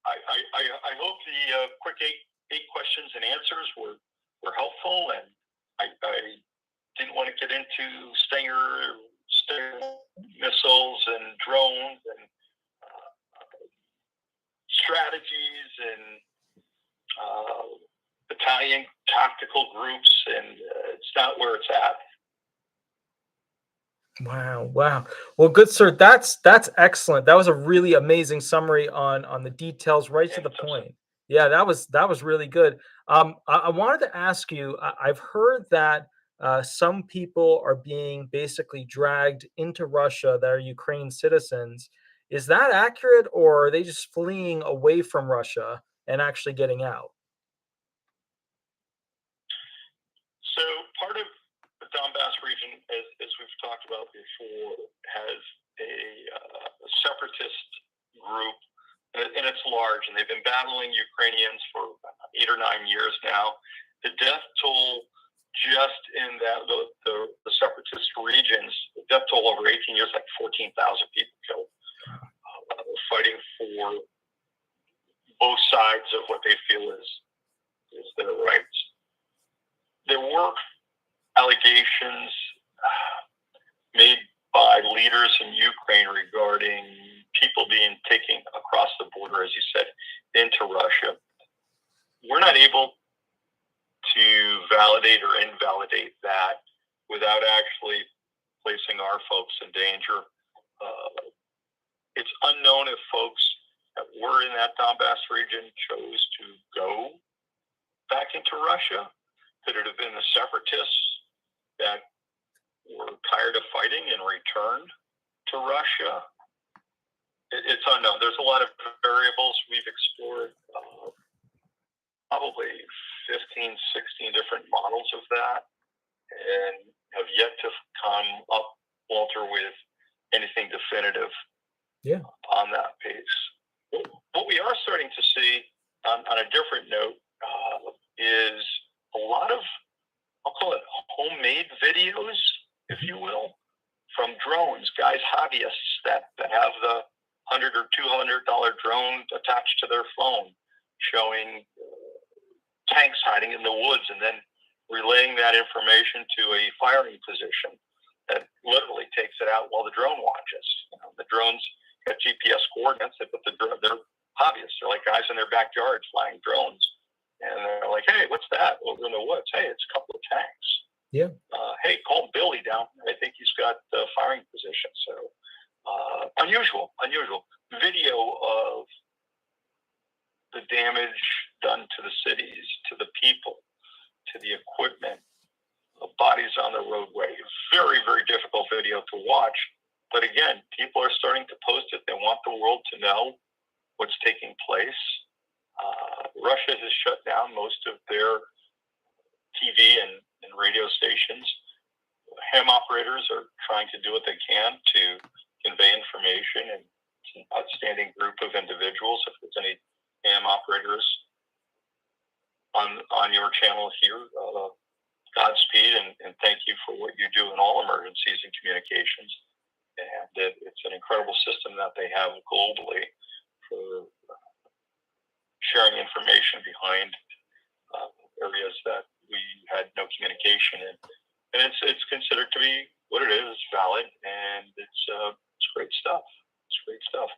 I hope the quick eight questions and answers were helpful, and I didn't want to get into Stinger missiles and drones and strategies and battalion tactical groups, and it's not where it's at. Wow. Well, good sir. That's excellent. That was a really amazing summary on the details, right to the point. Yeah, that was really good. I wanted to ask you. I've heard that some people are being basically dragged into Russia that are Ukraine citizens. Is that accurate, or are they just fleeing away from Russia and actually getting out? So part of the Donbass region, as we've talked about before, has a separatist group, and it's large, and they've been battling Ukrainians for 8 or 9 years now. The death toll just in the separatist regions, the death toll over 18 years, like 14,000 people killed, fighting for both sides of what they feel is their rights. There were allegations made by leaders in Ukraine regarding people being taken across the border, as you said, into Russia. We're not able to validate or invalidate that without actually placing our folks in danger. It's unknown if folks that were in that Donbass region chose to go back into Russia. Could it have been the separatists that were tired of fighting and returned to Russia? It's unknown. There's a lot of variables. We've explored probably 15, 16 different models of that and have yet to come up, Walter, with anything definitive on that piece. What we are starting to see on a different note is a lot of, I'll call it homemade videos, if you will, from drones, guys, hobbyists that have the $100 or $200 drone attached to their phone, showing tanks hiding in the woods, and then relaying that information to a firing position that literally takes it out while the drone watches. The drones got GPS coordinates, but they're hobbyists. They're like guys in their backyard flying drones. And they're like, hey, what's that over in the woods? Hey, it's a couple of tanks. Yeah. Hey, call Billy down. I think he's got the firing position. So unusual video of the damage done to the cities, to the people, to the equipment, the bodies on the roadway. Very, very difficult video to watch. But again, people are starting to post it. They want the world to know what's taking place. Russia has shut down most of their TV and radio stations. Ham operators are trying to do what they can to convey information, and it's an outstanding group of individuals. If there's any ham operators on your channel here, Godspeed, and thank you for what you do in all emergencies and communications. And it's an incredible system that they have globally for sharing information behind areas that we had no communication in. And it's considered to be what it is, valid, and it's great stuff. It's great stuff.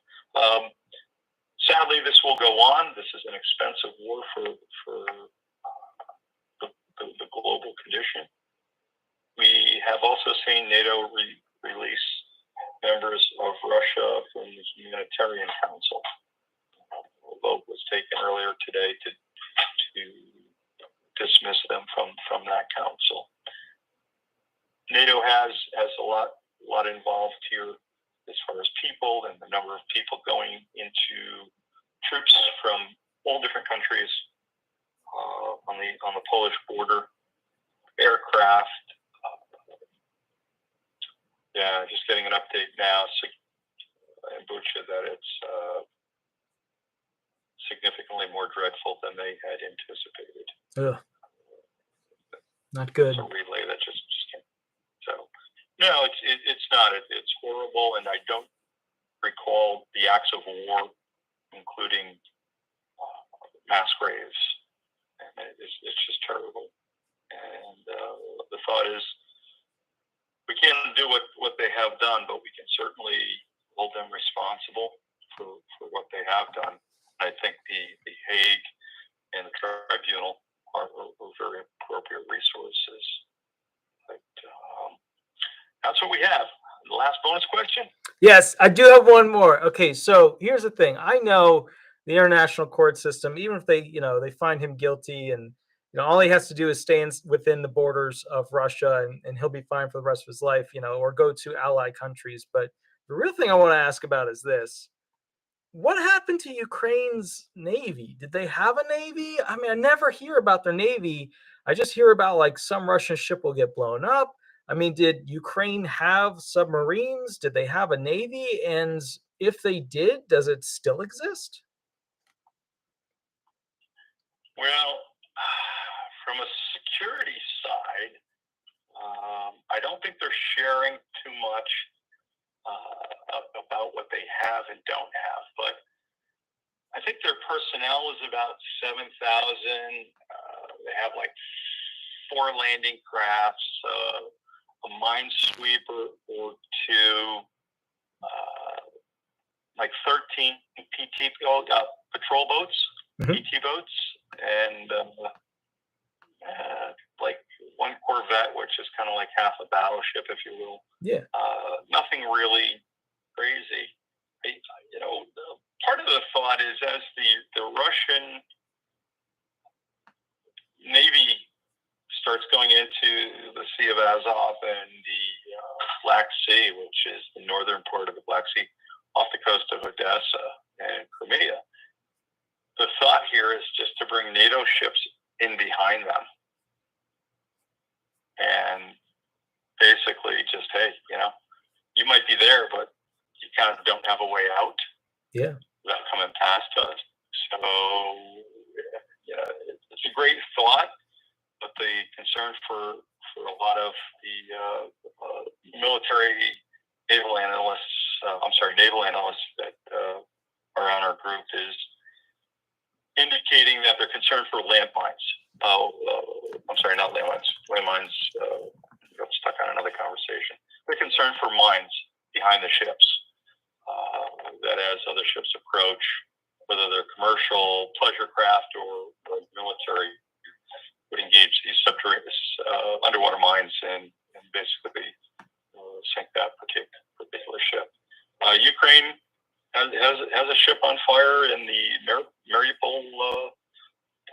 Sadly, this will go on. This is an expensive war for the global condition. We have also seen NATO release members of Russia from the Humanitarian Council. A vote was taken earlier today to dismiss them from that council. NATO has a lot involved here as far as people and the number of people going into troops from all different countries on the Polish border, aircraft. Just getting an update now in Bucha that it's significantly more dreadful than they had anticipated. Ugh. Not good. It's a relay that just came. So, no, it's not. It's horrible, and I don't recall the acts of war, including mass graves. And it's just terrible. And the thought is, we can't do what they have done, but we can certainly hold them responsible for what they have done. I think the Hague and the tribunal are very appropriate resources. But that's what we have. The last bonus question? Yes, I do have one more. Okay, so here's the thing. I know the international court system, even if they find him guilty and all he has to do is stay within the borders of Russia and he'll be fine for the rest of his life, or go to ally countries. But the real thing I want to ask about is this. What happened to Ukraine's navy? Did they have a navy? I mean, I never hear about their navy. I just hear about like some Russian ship will get blown up. I mean, did Ukraine have submarines? Did they have a navy? And if they did, does it still exist? Well, from a security side, I don't think they're sharing too much about what they have and don't have, but I think their personnel is about 7,000. They have like 4 landing crafts, a minesweeper or 2, like 13 patrol boats, PT boats, and like 1 Corvette, which is kind of like half a battleship, if you will. Yeah. Nothing really crazy. Part of the thought is as the Russian Navy starts going into the Sea of Azov and the Black Sea, which is the northern part of the Black Sea, off the coast of Odessa and Crimea. The thought here is just to bring NATO ships in behind them and basically just, hey, you might be there, but you kind of don't have a way out. Yeah. Without coming past us. So, it's a great thought, but the concern for a lot of the naval analysts that are on our group is indicating that they're concerned for landmines. Not landmines. Landmines, got stuck on another conversation. They're concerned for mines behind the ships. That as other ships approach, whether they're commercial, pleasure craft, or military, would engage these subterraneous underwater mines and basically sink that particular ship. Ukraine has a ship on fire in the Mariupol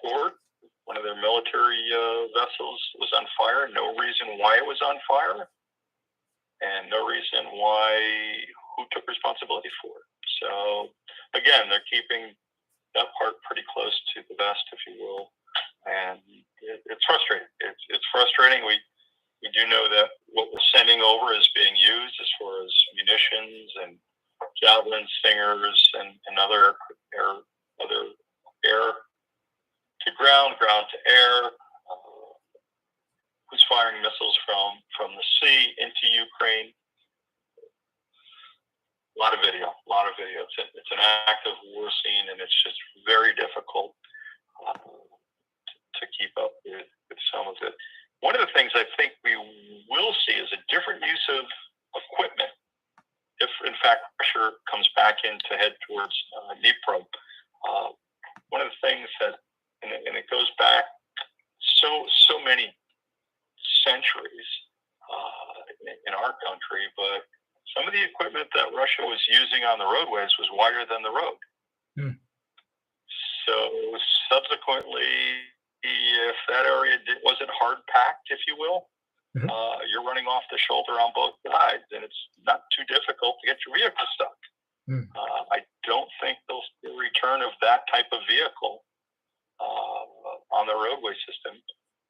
port. One of their military vessels was on fire. No reason why it was on fire, and no reason who took responsibility for it. So, again, they're keeping that part pretty close to the vest, if you will, and it's frustrating. It's frustrating. We do know that what we're sending over is being used as far as munitions and javelin stingers and other air to ground to air. Who's firing missiles from the sea into Ukraine? A lot of video. It's an active war scene, and it's just very difficult to keep up with some of it. One of the things I think we will see is a different use of equipment if, in fact, pressure comes back in to head towards Dnipro. One of the things that, and it goes back so many centuries in our country, but some of the equipment that Russia was using on the roadways was wider than the road. So subsequently, if that area wasn't hard packed, if you will, Mhm. You're running off the shoulder on both sides, and it's not too difficult to get your vehicle stuck. Mm. I don't think there'll be a return of that type of vehicle on the roadway system.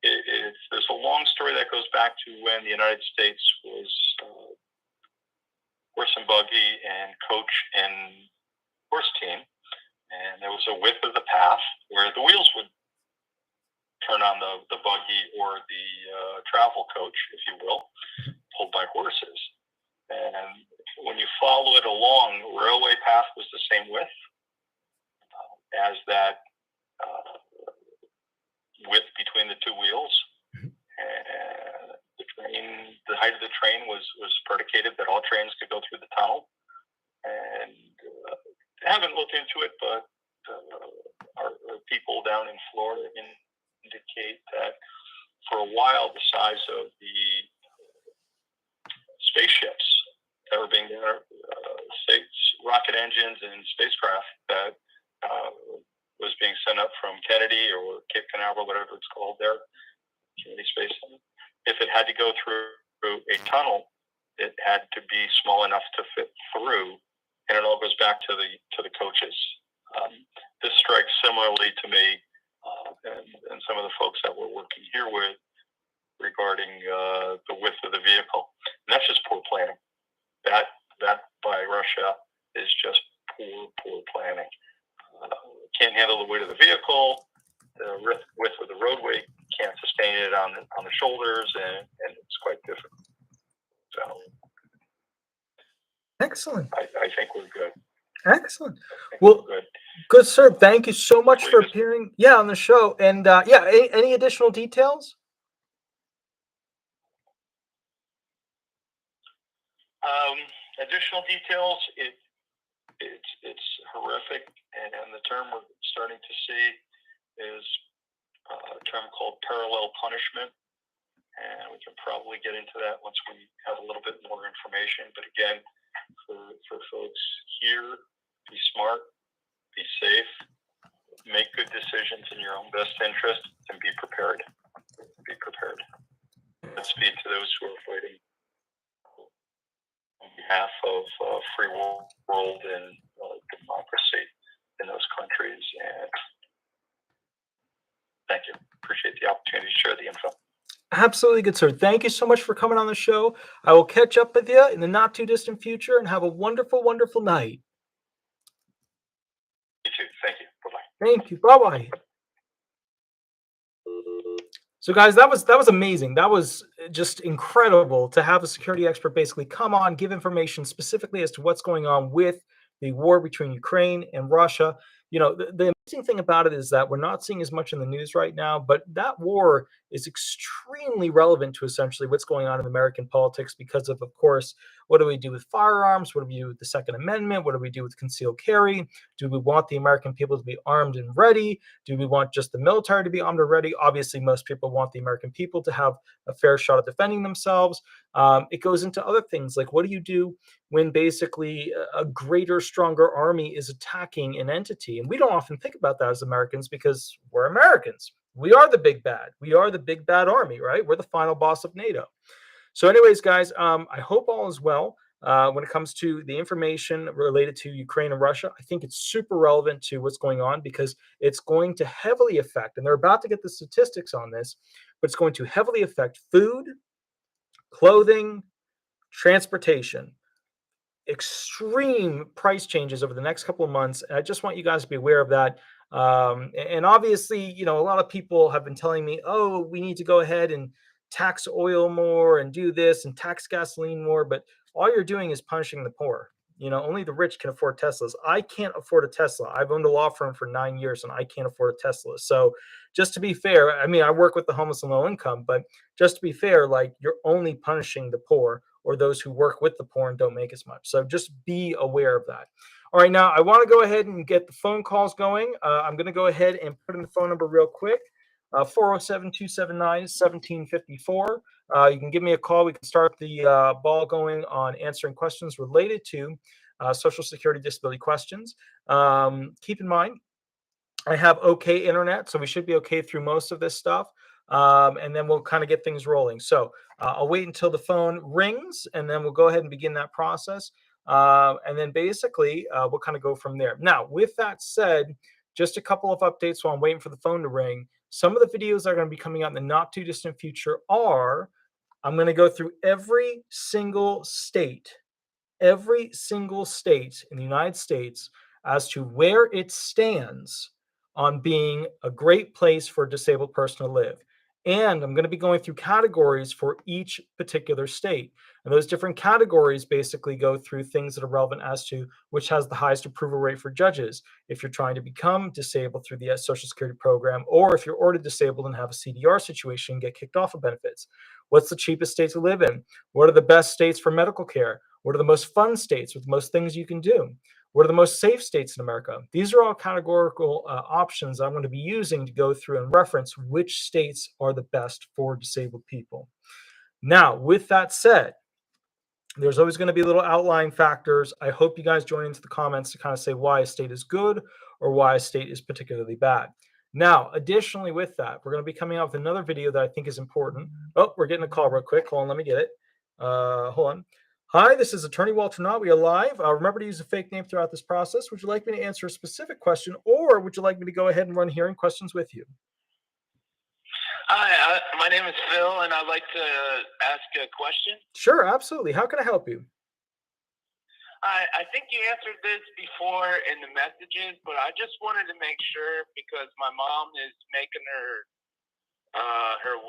There's a long story that goes back to when the United States was horse and buggy and coach and horse team, and there was a width of the path where the wheels would turn on the buggy or the travel coach, if you will, pulled by horses. And when you follow it along, railway path was the same width as that width between the two wheels. And the height of the train was predicated that all trains could go through the tunnel. And I haven't looked into it, but our people down in Florida indicate that for a while the size of the spaceships that were being rocket engines and spacecraft that was being sent up from Kennedy or Cape Canaveral, whatever it's called there, Kennedy Space Center. If it had to go through a tunnel, it had to be small enough to fit through, and it all goes back to the coaches. This strikes similarly to me and some of the folks that we're working here with regarding the width of the vehicle. And that's just poor planning. That by Russia is just poor planning. Can't handle the weight of the vehicle. The width of the roadway can't sustain it on the shoulders, and it's quite difficult. So, Excellent. I think we're good. Excellent. Well, good, sir. Thank you so much for appearing, on the show. And any additional details? Additional details. It's horrific, and the term we're starting to see is a term called parallel punishment, and we can probably get into that once we have a little bit more information. But again, for folks here, be smart, be safe, make good decisions in your own best interest, and be prepared. Be prepared. Godspeed to those who are fighting on behalf of free world and democracy in those countries. And thank you. Appreciate the opportunity to share the info. Absolutely, good, sir. Thank you so much for coming on the show. I will catch up with you in the not too distant future, and have a wonderful, wonderful night. You too. Thank you. Bye-bye. Thank you. Bye-bye. So, guys, that was amazing. That was just incredible to have a security expert basically come on, give information specifically as to what's going on with the war between Ukraine and Russia. The amazing thing about it is that we're not seeing as much in the news right now, but that war is extremely relevant to essentially what's going on in American politics because of course, what do we do with firearms? What do we do with the Second Amendment? What do we do with concealed carry? Do we want the American people to be armed and ready? Do we want just the military to be armed and ready? Obviously, most people want the American people to have a fair shot at defending themselves. It goes into other things like, what do you do when basically a greater, stronger army is attacking an entity? And we don't often think about that as Americans because we're Americans. We are the big bad. We are the big bad army, right? We're the final boss of NATO. So anyways, guys, I hope all is well. When it comes to the information related to Ukraine and Russia, I think it's super relevant to what's going on because it's going to heavily affect, and they're about to get the statistics on this, but it's going to heavily affect food, clothing, transportation. Extreme price changes over the next couple of months. And I just want you guys to be aware of that. And obviously, a lot of people have been telling me, oh, we need to go ahead and tax oil more and do this and tax gasoline more. But all you're doing is punishing the poor. Only the rich can afford Teslas. I can't afford a Tesla. I've owned a law firm for 9 years and I can't afford a Tesla. So just to be fair, I mean, I work with the homeless and low income, but just to be fair, like you're only punishing the poor or those who work with the poor and don't make as much. So just be aware of that. All right, now I want to go ahead and get the phone calls going. I'm going to go ahead and put in the phone number real quick. 407-279-1754. You can give me a call. We can start the ball going on answering questions related to Social Security disability questions. Keep in mind, I have okay internet, so we should be okay through most of this stuff. and then we'll kind of get things rolling. So I'll wait until the phone rings, and then we'll go ahead and begin that process. And then basically, we'll kind of go from there. Now, with that said, just a couple of updates while I'm waiting for the phone to ring. Some of the videos that are going to be coming out in the not too distant future are I'm going to go through every single state in the United States as to where it stands on being a great place for a disabled person to live. And I'm going to be going through categories for each particular state. And those different categories basically go through things that are relevant as to which has the highest approval rate for judges. If you're trying to become disabled through the Social Security program, or if you're already disabled and have a CDR situation and get kicked off of benefits. What's the cheapest state to live in? What are the best states for medical care? What are the most fun states with the most things you can do? What are the most safe states in America? These are all categorical options I'm going to be using to go through and reference which states are the best for disabled people. Now, with that said, there's always going to be little outlying factors. I hope you guys join into the comments to kind of say why a state is good or why a state is particularly bad. Now, additionally with that, we're going to be coming out with another video that I think is important. Oh, we're getting a call real quick. Hold on, let me get it. Hold on. Hi, this is Attorney Walter Hnot. We are live. Remember to use a fake name throughout this process. Would you like me to answer a specific question, or would you like me to go ahead and run hearing questions with you? Hi, my name is Phil, and I'd like to ask a question. Sure, absolutely. How can I help you? I think you answered this before in the messages, but I just wanted to make sure because my mom is making her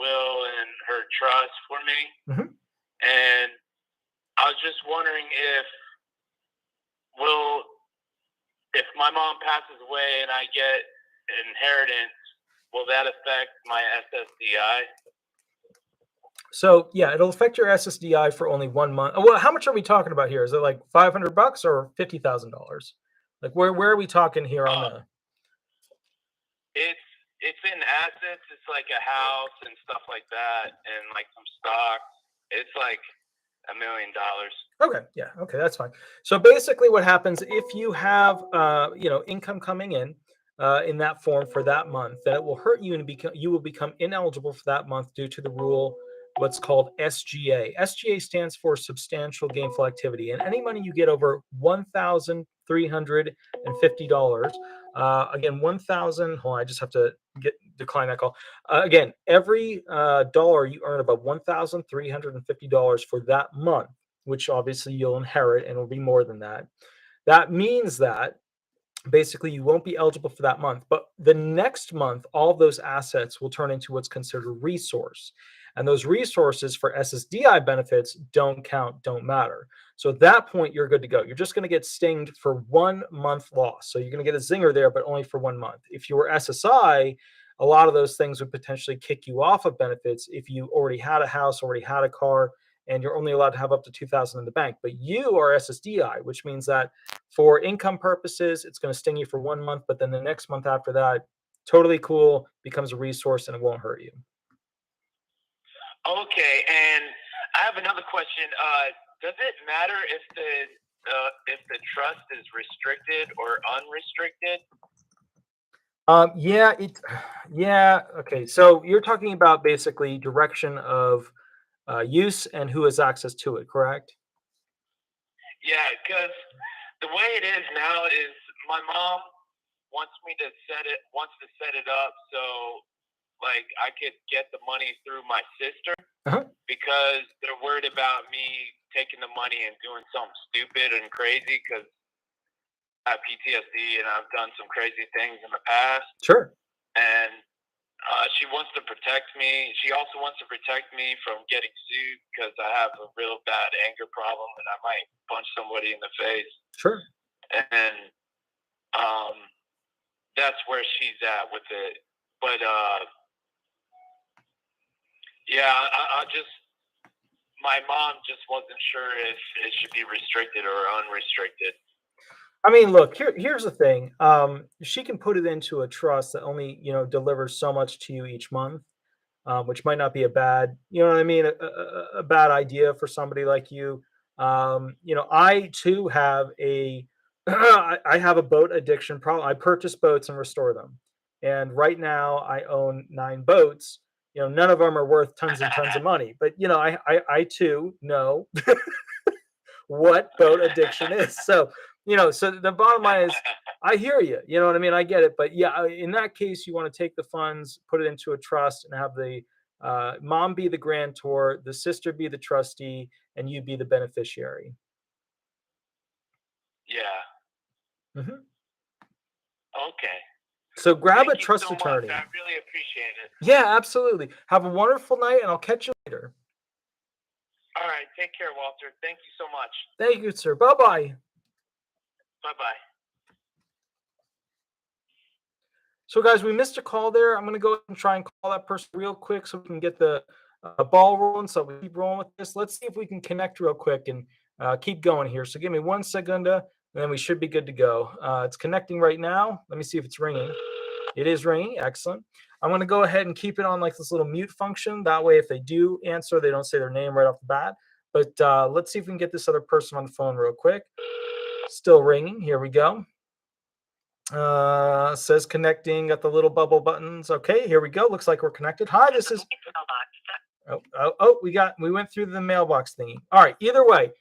will and her trust for me, and I was just wondering if my mom passes away and I get inheritance, will that affect my SSDI? So yeah, it'll affect your SSDI for only 1 month. Well, how much are we talking about here? Is it like $500 or $50,000? Like where are we talking here on the? It's in assets. It's like a house and stuff like that, and like some stock. It's like $1 million. Okay, yeah, okay, that's fine. So basically, what happens if you have income coming in that form for that month, then it will hurt you and you will become ineligible for that month due to the rule what's called SGA. SGA stands for substantial gainful activity, and any money you get over $1,350. Again, 1,000. Hold on, I just have to decline that call. Again, every dollar you earn above $1,350 for that month, which obviously you'll inherit, and it'll be more than that. That means that basically you won't be eligible for that month, but the next month, all of those assets will turn into what's considered a resource. And those resources for SSDI benefits don't count, don't matter. So at that point, you're good to go. You're just going to get stinged for 1 month loss. So you're going to get a zinger there, but only for 1 month. If you were SSI, a lot of those things would potentially kick you off of benefits if you already had a house, already had a car, and you're only allowed to have up to $2,000 in the bank. But you are SSDI, which means that for income purposes, it's going to sting you for 1 month, but then the next month after that, totally cool, becomes a resource, and it won't hurt you. Okay, and I have another question. Does it matter if the trust is restricted or unrestricted? Yeah. Okay, so you're talking about basically direction of use and who has access to it, correct? Yeah, because the way it is now is my mom wants to set it up so like I could get the money through my sister because they're worried about me taking the money and doing something stupid and crazy because I have PTSD and I've done some crazy things in the past. Sure. And she wants to protect me. She also wants to protect me from getting sued because I have a real bad anger problem and I might punch somebody in the face. Sure. And that's where she's at with it. But my mom just wasn't sure if it should be restricted or unrestricted. I mean, look, here's the thing. She can put it into a trust that only, delivers so much to you each month, which might not be a bad, a bad idea for somebody like you. I too have I have a boat addiction problem. I purchase boats and restore them. And right now I own 9 boats. none of them are worth tons and tons of money. But I too know what boat addiction is. So so the bottom line is, I hear you. You know what I mean? I get it. But yeah, in that case, you want to take the funds, put it into a trust, and have the mom be the grantor, the sister be the trustee, and you be the beneficiary. Yeah. Hmm. Okay. So grab Thank a you trust so much. attorney. I really appreciate it. Yeah, absolutely. Have a wonderful night, and I'll catch you later. All right. Take care, Walter. Thank you so much. Thank you, sir. Bye-bye. Bye-bye. So, guys, we missed a call there. I'm going to go ahead and try and call that person real quick so we can get the ball rolling. So we keep rolling with this. Let's see if we can connect real quick and keep going here. So give me 1 second, and then we should be good to go. It's connecting right now. Let me see if it's ringing. It is ringing. Excellent. I'm going to go ahead and keep it on like this little mute function. That way, if they do answer, they don't say their name right off the bat. But let's see if we can get this other person on the phone real quick. Still ringing. Here we go. Says connecting, got the little bubble buttons. Okay, here we go. Looks like we're connected. Hi, this is we went through the mailbox thingy. All right, either way.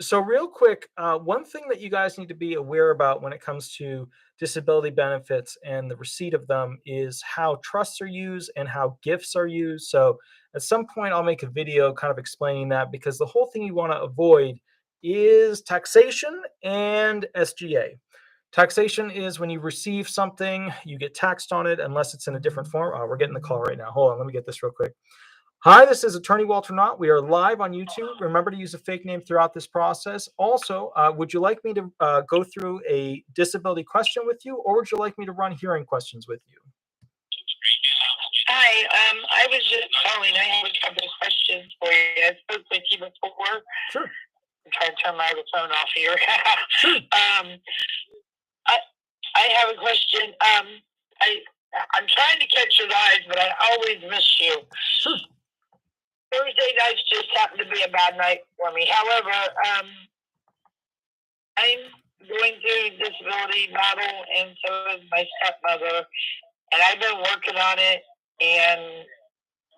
So real quick, one thing that you guys need to be aware about when it comes to disability benefits and the receipt of them is how trusts are used and how gifts are used. So at some point I'll make a video kind of explaining that, because the whole thing you want to avoid is taxation and SGA. Taxation is when you receive something, you get taxed on it unless it's in a different form. Oh, we're getting the call right now. Hold on, let me get this real quick. Hi, this is Attorney Walter Hnot. We are live on YouTube. Remember to use a fake name throughout this process. Also, would you like me to go through a disability question with you, or would you like me to run hearing questions with you? Hi, I was just calling. I have a couple of questions for you. I spoke with you before. Sure. I'm trying to turn my phone off here. Sure. I have a question. I'm trying to catch your eyes, but I always miss you. Sure. Thursday nights just happen to be a bad night for me. However, I'm going through disability battle, and so is my stepmother. And I've been working on it, and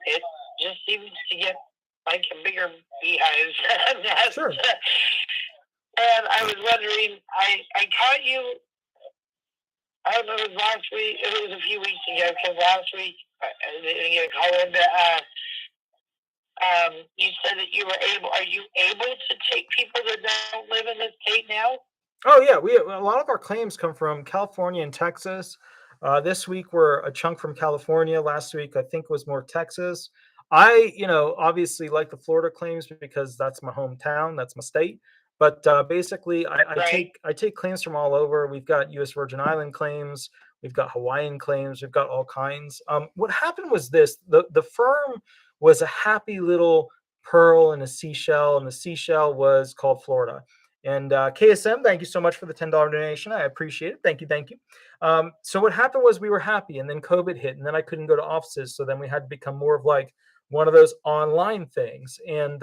it just seems to get like a bigger beehive. Sure. And I was wondering, I caught you, I don't know if it was last week, it was a few weeks ago, because last week I didn't get a call in, but you said that are you able to take people that don't live in the state now? Oh yeah, a lot of our claims come from California and Texas. This week we're a chunk from California. Last week I think was more Texas. I, obviously like the Florida claims because that's my hometown, that's my state. But basically, I Right. take claims from all over. We've got U.S. Virgin Island claims, we've got Hawaiian claims, we've got all kinds. What happened was this: the firm was a happy little pearl in a seashell, and the seashell was called Florida. And KSM, thank you so much for the $10 donation. I appreciate it. Thank you, thank you. So what happened was we were happy, and then COVID hit, and then I couldn't go to offices, so then we had to become more of like one of those online things. And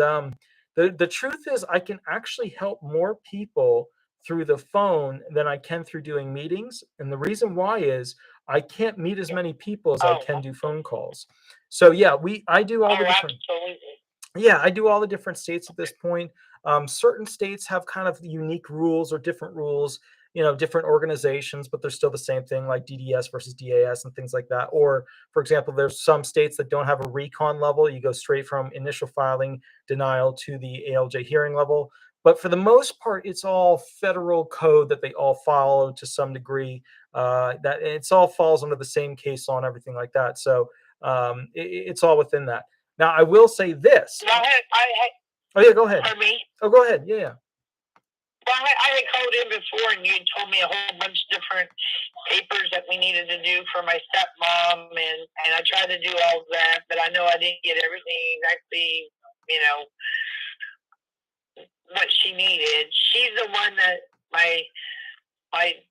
the truth is, I can actually help more people through the phone than I can through doing meetings. And the reason why is I can't meet as many people as I can do phone calls. So yeah, I do all the different. Absolutely. Yeah, I do all the different states at this point. Certain states have kind of unique rules or different rules, different organizations, but they're still the same thing, like DDS versus DAS and things like that. Or, for example, there's some states that don't have a recon level. You go straight from initial filing denial to the ALJ hearing level. But for the most part, it's all federal code that they all follow to some degree. That it's all falls under the same case law and everything like that. So it's all within that. Now, I will say this. Well, Oh, yeah, go ahead. for me, Oh, go ahead. Yeah. well, I had called in before, and you had told me a whole bunch of different papers that we needed to do for my stepmom, and I tried to do all of that, but I know I didn't get everything exactly, what she needed. She's the one that my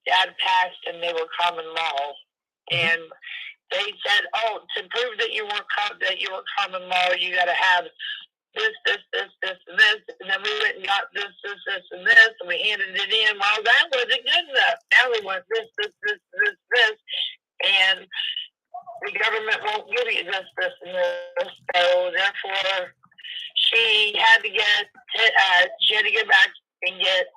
dad passed, and they were common law, and they said, "Oh, to prove that you were common law, you got to have this, and this." And then we went and got this, and this, and we handed it in. Well, that wasn't good enough. Now we want this, and the government won't give you this, and this. So therefore, she had to go back and get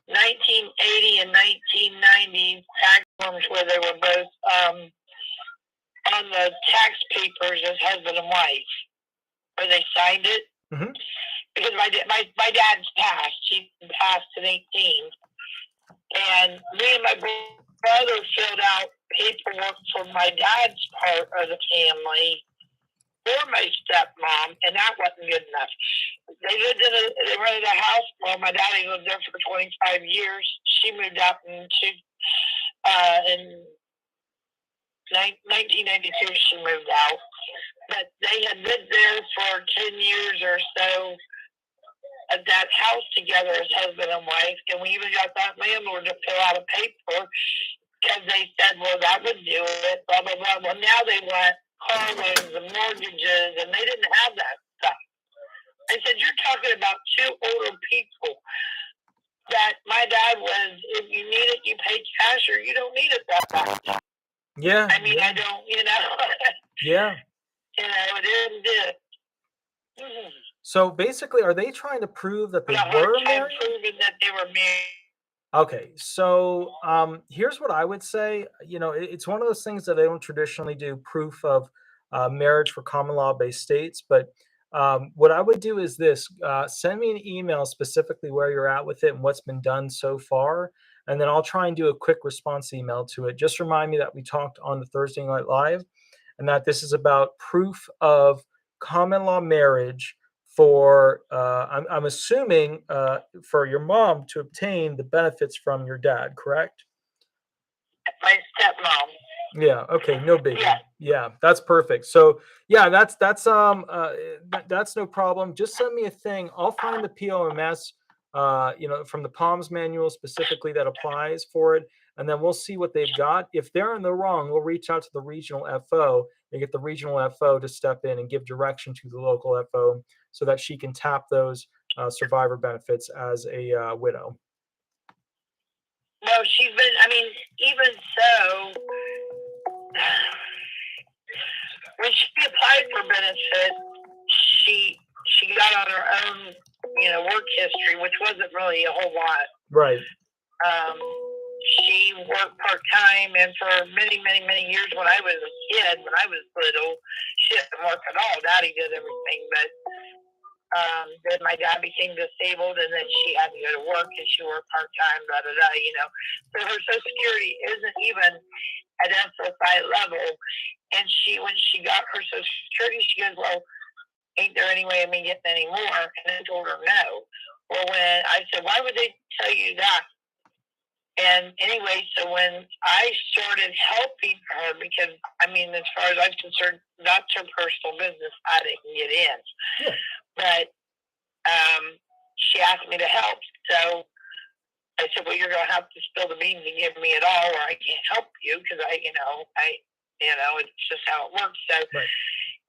1980 and 1990 tax forms where they were both on the tax papers as husband and wife, where they signed it. Mm-hmm. Because my dad's passed. He passed at 18. And me and my brother filled out paperwork for my dad's part of the family for my stepmom, and that wasn't good enough. They rented a house. Well, my daddy lived there for 25 years. She moved out in 1992. She moved out, but they had lived there for 10 years or so at that house together as husband and wife, and we even got that landlord to fill out a paper because they said, well, that would do it, blah, blah, blah. Well, now they want car loans and mortgages, and they didn't have that stuff. I said, you're talking about two older people that my dad was, if you need it, you pay cash, or you don't need it that much. Yeah. I mean, yeah. I don't, Yeah. It didn't do it. So basically, are they trying to prove that they But a were hard time married? proving that they were married. Okay, so here's what I would say. It's one of those things that they don't traditionally do proof of marriage for common law based states. But what I would do is this: send me an email specifically where you're at with it and what's been done so far, and then I'll try and do a quick response email to it. Just remind me that we talked on the Thursday Night Live, and that this is about proof of common law marriage for I'm assuming for your mom to obtain the benefits from your dad, correct? My stepmom. Yeah. Okay. No biggie. Yeah. Yeah, that's perfect. So yeah, that's no problem. Just send me a thing. I'll find the POMS, from the POMS manual specifically that applies for it, and then we'll see what they've got. If they're in the wrong, we'll reach out to the regional FO and get the regional FO to step in and give direction to the local FO so that she can tap those survivor benefits as a widow. No, she's been, even so, when she applied for benefits, she got on her own, work history, which wasn't really a whole lot. Right. She worked part-time, and for many, many, many years when I was a kid, when I was little, she didn't work at all. Daddy did everything, but then my dad became disabled, and then she had to go to work, and she worked part-time, So her Social Security isn't even at SSI level, and when she got her Social Security, she goes, well, ain't there any way of me getting any more? And I told her no. Well, when I said, why would they tell you that? And anyway, so when I started helping her, because, as far as I'm concerned, that's her personal business. I didn't get in. Yeah. But she asked me to help. So I said, well, you're going to have to spill the beans and give me it all, or I can't help you because it's just how it works. So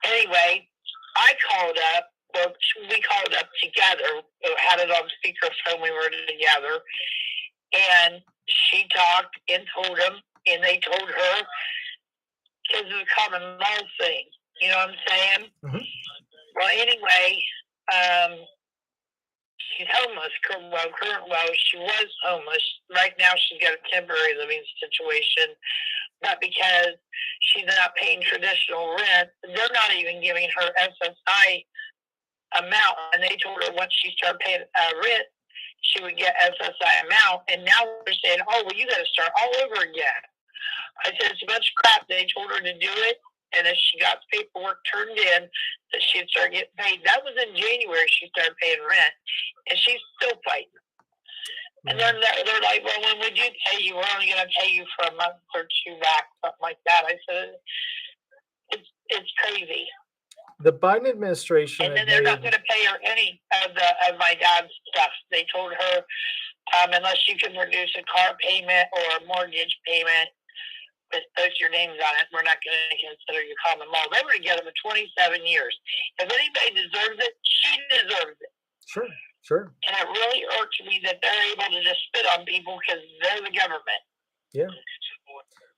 Anyway, I called up. Well, we called up together. We had it on speakerphone. We were together. And she talked and told them, and they told her, because it's a common law thing. You know what I'm saying? Mm-hmm. Well, anyway, she's homeless. She was homeless. Right now, she's got a temporary living situation. But because she's not paying traditional rent, they're not even giving her SSI amount. And they told her once she started paying rent, she would get SSI amount. And now they're saying, oh, well, you got to start all over again. I said, it's a bunch of crap. They told her to do it. And as she got the paperwork turned in, that she'd start getting paid. That was in January she started paying rent. And she's still fighting. And then they're like, well, when we do pay you, we're only going to pay you for a month or two back, something like that. I said, it's crazy. The Biden administration, and then they're not going to pay her any of my dad's stuff. They told her, unless you can produce a car payment or a mortgage payment with both your names on it, we're not going to consider you common law. They were together for 27 years. If anybody deserves it, she deserves it. Sure. And it really irks me that they're able to just spit on people because they're the government. Yeah.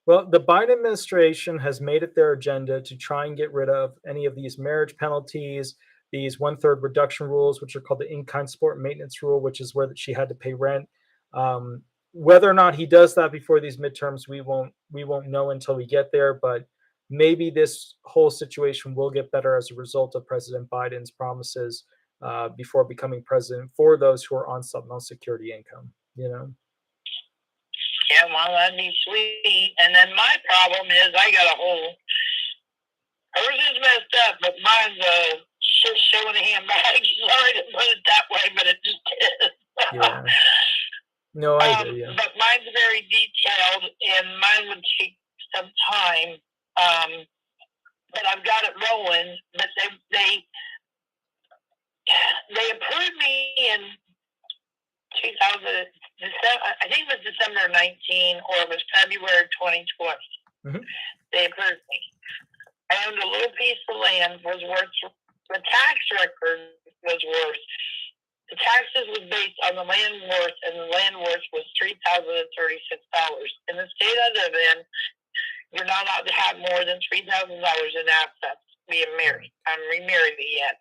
Well, the Biden administration has made it their agenda to try and get rid of any of these marriage penalties, these one-third reduction rules, which are called the in-kind support and maintenance rule, which is where that she had to pay rent. Whether or not he does that before these midterms, we won't know until we get there. But maybe this whole situation will get better as a result of President Biden's promises before becoming president for those who are on supplemental security income. You know. Yeah, well, that'd be sweet. And then my problem is I got a whole. Hers is messed up, but mine's a shit show in a handbag. Sorry to put it that way, but it just is. Yeah. No, I do. Yeah. But mine's very detailed, and mine would take some time. But I've got it rolling. But they approved me in 2000. I think it was December 19 or it was February 2020. Mm-hmm. They approved me. I owned a little piece of land, was worth, the tax record was worth, the taxes was based on the land worth, and the land worth was $3,036. In the state I live in, you're not allowed to have more than $3,000 in assets being married. I'm remarried yet.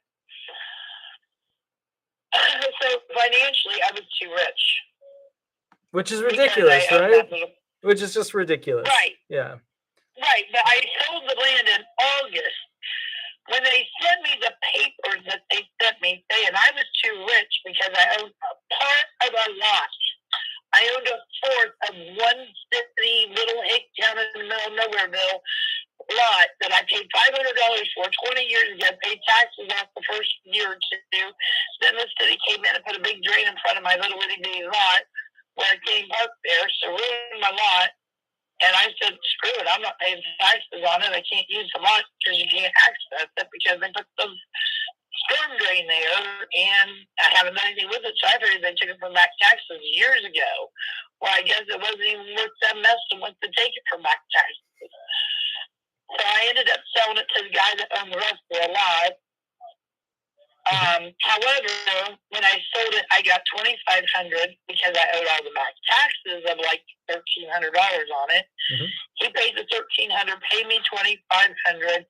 So financially, I was too rich. Which is ridiculous, right? Which is just ridiculous. Right. Yeah. Right, but I sold the land in August. When they sent me the papers that they sent me saying I was too rich because I owned a part of a lot. I owned a fourth of one city, little hick town in the middle of Nowhereville lot that I paid $500 for 20 years ago, paid taxes off the first year or two. Then the city came in and put a big drain in front of my little itty bitty lot where I came up there, so ruined my lot. And I said, screw it, I'm not paying taxes on it. I can't use the lot because you can't access it because they put the storm drain there and I haven't done anything with it. So I figured they took it from back taxes years ago. Well, I guess it wasn't even worth that mess and went to take it from back taxes. So I ended up selling it to the guy that owned the rest of the lot. However, when I sold it, I got $2,500 because I owed all the back taxes of like $1,300 on it. Mm-hmm. He paid the $1,300, paid me $2,500.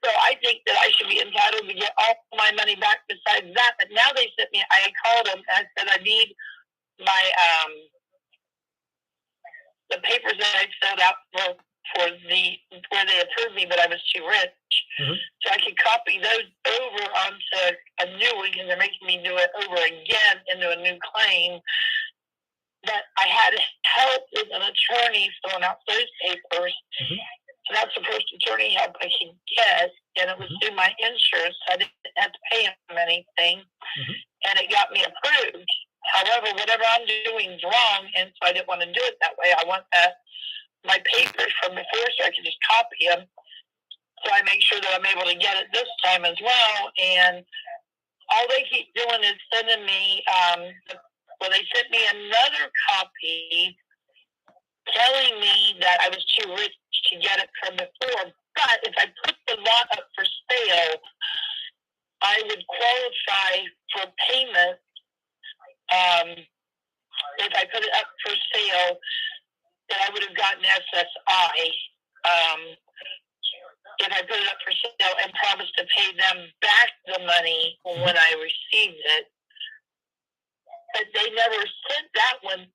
So I think that I should be entitled to get all my money back besides that. But now they sent me, I called them and I said, I need my, the papers that I filled out for where they approved me, but I was too rich. Mm-hmm. So I could copy those over onto a new one because they're making me do it over again into a new claim. But I had help with an attorney filling out those papers. Mm-hmm. So that's the first attorney help I could get, and it was through my insurance. So I didn't have to pay him anything, and it got me approved. However, whatever I'm doing is wrong, and so I didn't want to do it that way. I want my papers from before so I can just copy them. So I make sure that I'm able to get it this time as well. And all they keep doing is sending me, they sent me another copy telling me that I was too rich to get it from before. But if I put the lot up for sale, I would qualify for payment. If I put it up for sale, that I would have gotten SSI. If I put it up for sale and promised to pay them back the money when I received it. But they never sent that one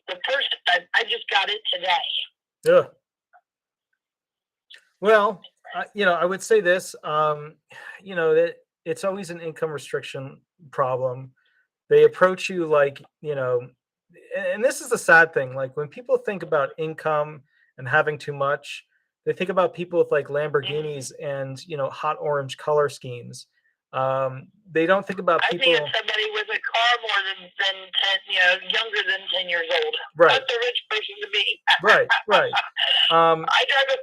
the first time. I just got it today. Yeah. Well, I would say this, that it's always an income restriction problem. They approach you like, and this is the sad thing. Like when people think about income and having too much, they think about people with like Lamborghinis and, hot orange color schemes. They don't think about people. I think it's somebody with a car more than 10, younger than 10 years old. Right. That's a rich person to be. Right. I drive a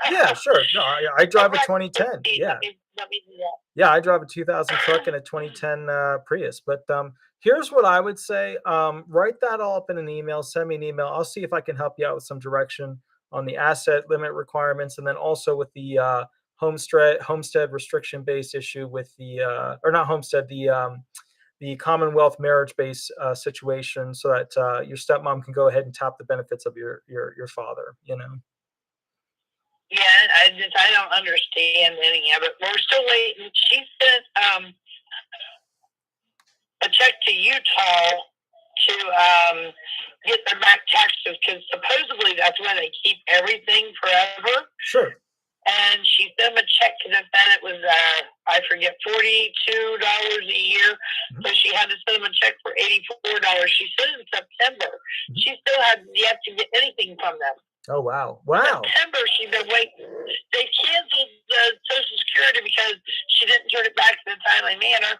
15. Yeah, sure. No, I drive a 2010. Yeah. Let me do that. Yeah, I drive a 2000 truck and a 2010 Prius. But here's what I would say. Write that all up in an email. Send me an email. I'll see if I can help you out with some direction on the asset limit requirements, and then also with the homestead restriction based issue with the or not homestead, the the Commonwealth marriage-based situation, so that your stepmom can go ahead and tap the benefits of your father. You know. Yeah, I don't understand any of it. We're still waiting. She sent a check to Utah to get their back taxes, because supposedly that's where they keep everything forever. Sure. And she sent them a check to them, and it was I forget, $42 a year. So she had to send them a check for $84. She sent it in September. She still had yet to get anything from them. Oh wow! Wow. September, she's been waiting. They canceled the Social Security because she didn't turn it back in a timely manner.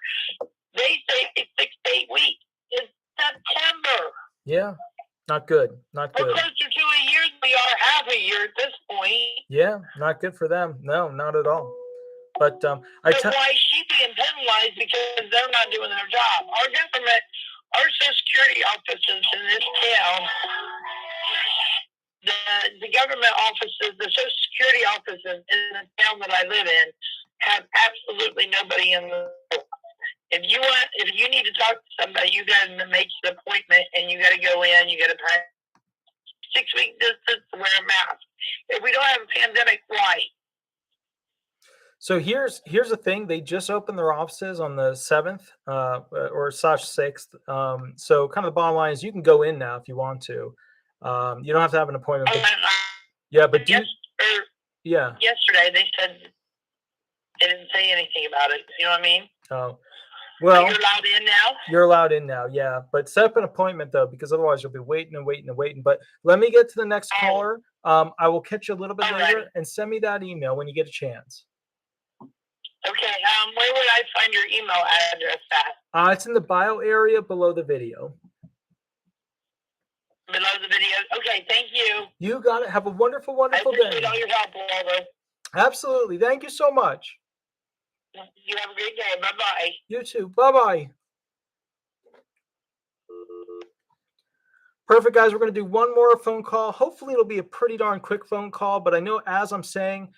They say it's 6 to 8 weeks. It's September. Yeah, not good. Not We're good. closer to a year than we are half a year at this point. Yeah, not good for them. No, not at all. But So why is she being penalized because they're not doing their job? Our government, our Social Security offices in this town, the government offices, the Social Security offices in the town that I live in, have absolutely nobody in the. If you need to talk to somebody, you got to make an appointment, and you got to go in. You got to pay 6-week distance to wear a mask. If we don't have a pandemic, why? So here's the thing. They just opened their offices on the 7th or /6th. So kind of the bottom line is you can go in now if you want to. You don't have to have an appointment. But, yeah, but yesterday they said they didn't say anything about it. You know what I mean? Oh, well. You're allowed in now? You're allowed in now, yeah. But set up an appointment, though, because otherwise you'll be waiting and waiting and waiting. But let me get to the next caller. I will catch you a little bit later, and send me that email when you get a chance. Okay, where would I find your email address at? It's in the bio area below the video. Below the video? Okay, thank you. You got it. Have a wonderful, wonderful day. I appreciate all your help, Walter. Absolutely. Thank you so much. You have a great day. Bye-bye. You too. Bye-bye. Perfect, guys. We're going to do one more phone call. Hopefully, it'll be a pretty darn quick phone call. But I know as I'm saying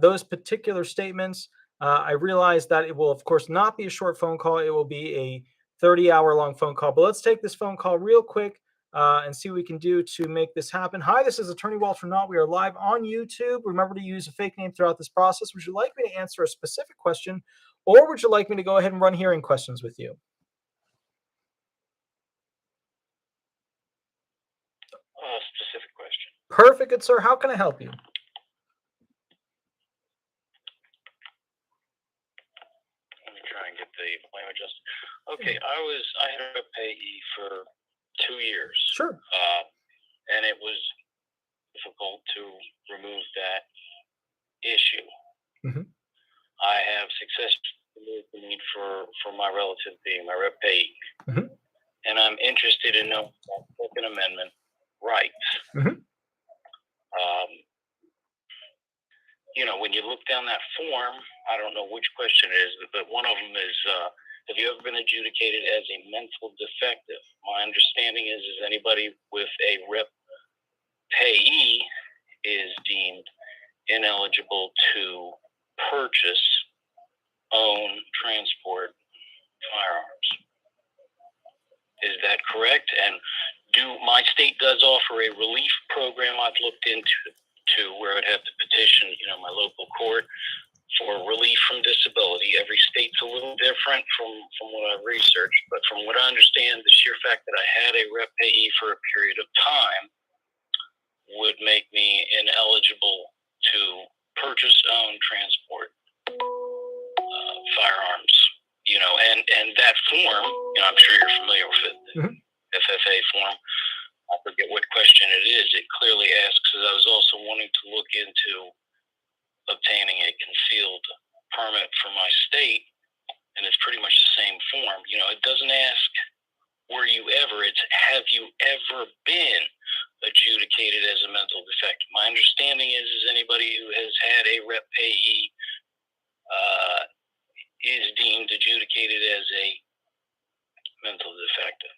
those particular statements, I realize that it will, of course, not be a short phone call. It will be a 30-hour-long phone call. But let's take this phone call real quick and see what we can do to make this happen. Hi, this is Attorney Walter Hnot. We are live on YouTube. Remember to use a fake name throughout this process. Would you like me to answer a specific question, or would you like me to go ahead and run hearing questions with you? Specific question. Perfect, good sir. How can I help you? Let me try and get the volume adjusted. Okay, I had a payee for 2 years. Sure. And it was difficult to remove that issue. Mm-hmm. I have successfully removed the need for my relative being my rep payee. Mm-hmm. And I'm interested in knowing about Second Amendment rights. Mm-hmm. When you look down that form, I don't know which question it is, but one of them is, have you ever been adjudicated as a mental defective? My understanding is anybody with a rep payee is deemed ineligible to purchase, own, transport firearms. Is that correct? And my state does offer a relief program I've looked into where I'd have to petition, my local court for relief from disability. Every state's a little different from what I've researched, but from what I understand, the sheer fact that I had a rep payee for a period of time would make me ineligible to purchase, own, transport firearms. And that form, I'm sure you're familiar with it, Mm-hmm. FFA form. I forget what question it is. It clearly asks, as I was also wanting to look into obtaining a concealed permit from my state, and it's pretty much the same form. It doesn't ask, were you ever, it's have you ever been adjudicated as a mental defective. My understanding is anybody who has had a rep payee is deemed adjudicated as a mental defective.